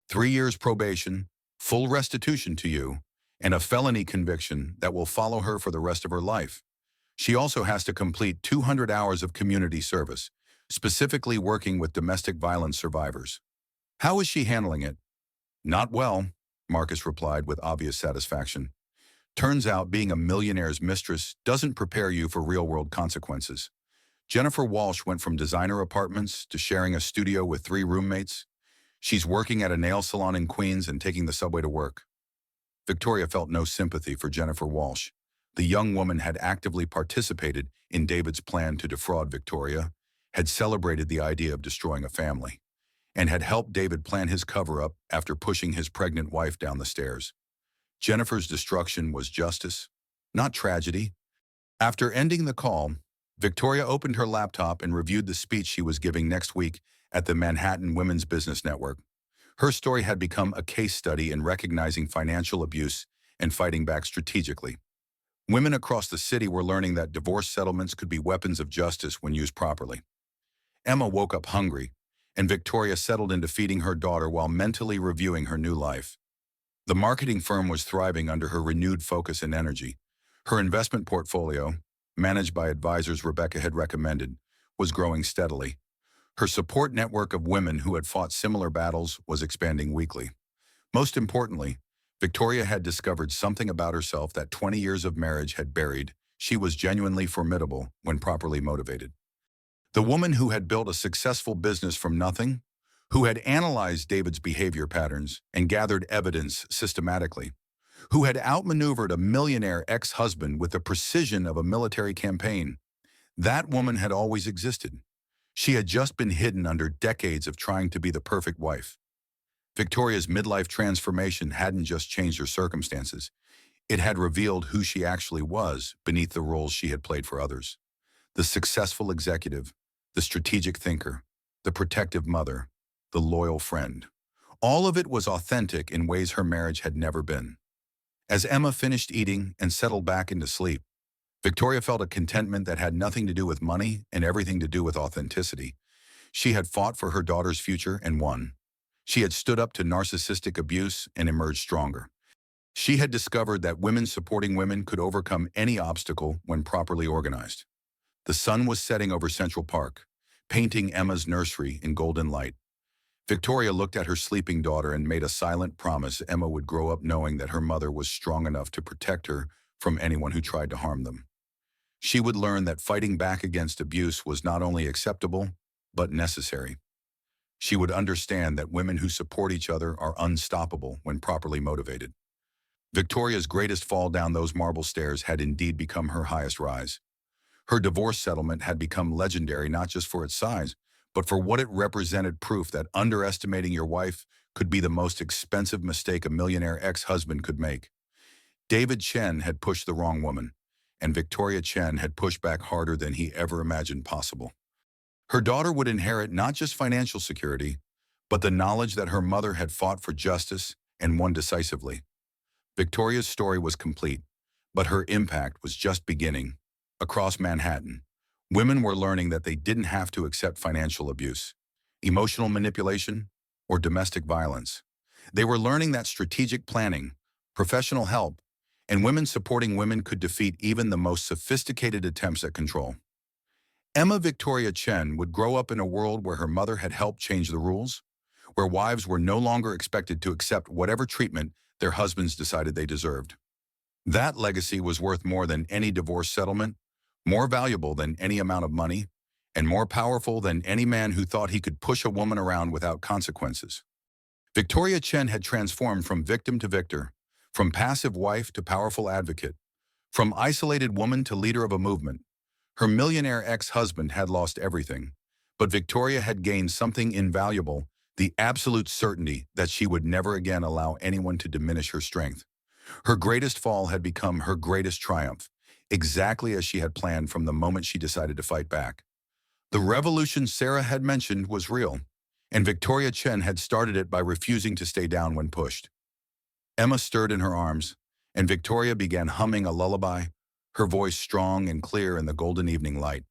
3 years probation, full restitution to you, and a felony conviction that will follow her for the rest of her life. She also has to complete 200 hours of community service, specifically working with domestic violence survivors. How is she handling it? Not well, Marcus replied with obvious satisfaction. Turns out being a millionaire's mistress doesn't prepare you for real-world consequences. Jennifer Walsh went from designer apartments to sharing a studio with 3 roommates. She's working at a nail salon in Queens and taking the subway to work. Victoria felt no sympathy for Jennifer Walsh. The young woman had actively participated in David's plan to defraud Victoria, had celebrated the idea of destroying a family, and had helped David plan his cover-up after pushing his pregnant wife down the stairs. Jennifer's destruction was justice, not tragedy. After ending the call, Victoria opened her laptop and reviewed the speech she was giving next week at the Manhattan Women's Business Network. Her story had become a case study in recognizing financial abuse and fighting back strategically. Women across the city were learning that divorce settlements could be weapons of justice when used properly. Emma woke up hungry, and Victoria settled into feeding her daughter while mentally reviewing her new life. The marketing firm was thriving under her renewed focus and energy. Her investment portfolio, managed by advisors Rebecca had recommended, was growing steadily. Her support network of women who had fought similar battles was expanding weekly. Most importantly, Victoria had discovered something about herself that 20 years of marriage had buried. She was genuinely formidable when properly motivated. The woman who had built a successful business from nothing, who had analyzed David's behavior patterns and gathered evidence systematically, who had outmaneuvered a millionaire ex-husband with the precision of a military campaign. That woman had always existed. She had just been hidden under decades of trying to be the perfect wife. Victoria's midlife transformation hadn't just changed her circumstances. It had revealed who she actually was beneath the roles she had played for others. The successful executive, the strategic thinker, the protective mother, the loyal friend. All of it was authentic in ways her marriage had never been. As Emma finished eating and settled back into sleep, Victoria felt a contentment that had nothing to do with money and everything to do with authenticity. She had fought for her daughter's future and won. She had stood up to narcissistic abuse and emerged stronger. She had discovered that women supporting women could overcome any obstacle when properly organized. The sun was setting over Central Park, painting Emma's nursery in golden light. Victoria looked at her sleeping daughter and made a silent promise Emma would grow up knowing that her mother was strong enough to protect her from anyone who tried to harm them. She would learn that fighting back against abuse was not only acceptable, but necessary. She would understand that women who support each other are unstoppable when properly motivated. Victoria's greatest fall down those marble stairs had indeed become her highest rise. Her divorce settlement had become legendary not just for its size, but for what it represented, proof that underestimating your wife could be the most expensive mistake a millionaire ex-husband could make. David Chen had pushed the wrong woman, and Victoria Chen had pushed back harder than he ever imagined possible. Her daughter would inherit not just financial security, but the knowledge that her mother had fought for justice and won decisively. Victoria's story was complete, but her impact was just beginning. Across Manhattan, women were learning that they didn't have to accept financial abuse, emotional manipulation, or domestic violence. They were learning that strategic planning, professional help, and women supporting women could defeat even the most sophisticated attempts at control. Emma Victoria Chen would grow up in a world where her mother had helped change the rules, where wives were no longer expected to accept whatever treatment their husbands decided they deserved. That legacy was worth more than any divorce settlement, more valuable than any amount of money, and more powerful than any man who thought he could push a woman around without consequences. Victoria Chen had transformed from victim to victor, from passive wife to powerful advocate, from isolated woman to leader of a movement. Her millionaire ex-husband had lost everything, but Victoria had gained something invaluable, the absolute certainty that she would never again allow anyone to diminish her strength. Her greatest fall had become her greatest triumph, exactly as she had planned from the moment she decided to fight back. The revolution Sarah had mentioned was real, and Victoria Chen had started it by refusing to stay down when pushed. Emma stirred in her arms, and Victoria began humming a lullaby, her voice strong and clear in the golden evening light.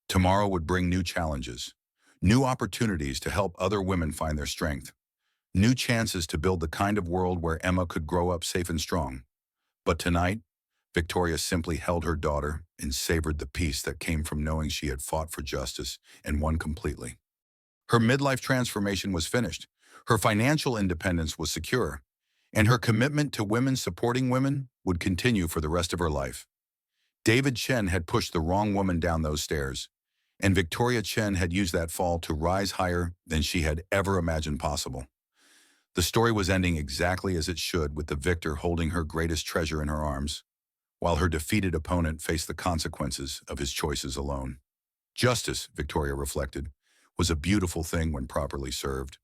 Tomorrow would bring new challenges, new opportunities to help other women find their strength, new chances to build the kind of world where Emma could grow up safe and strong. But tonight, Victoria simply held her daughter and savored the peace that came from knowing she had fought for justice and won completely. Her midlife transformation was finished, her financial independence was secure, and her commitment to women supporting women would continue for the rest of her life. David Chen had pushed the wrong woman down those stairs, and Victoria Chen had used that fall to rise higher than she had ever imagined possible. The story was ending exactly as it should, with the victor holding her greatest treasure in her arms, while her defeated opponent faced the consequences of his choices alone. Justice, Victoria reflected, was a beautiful thing when properly served.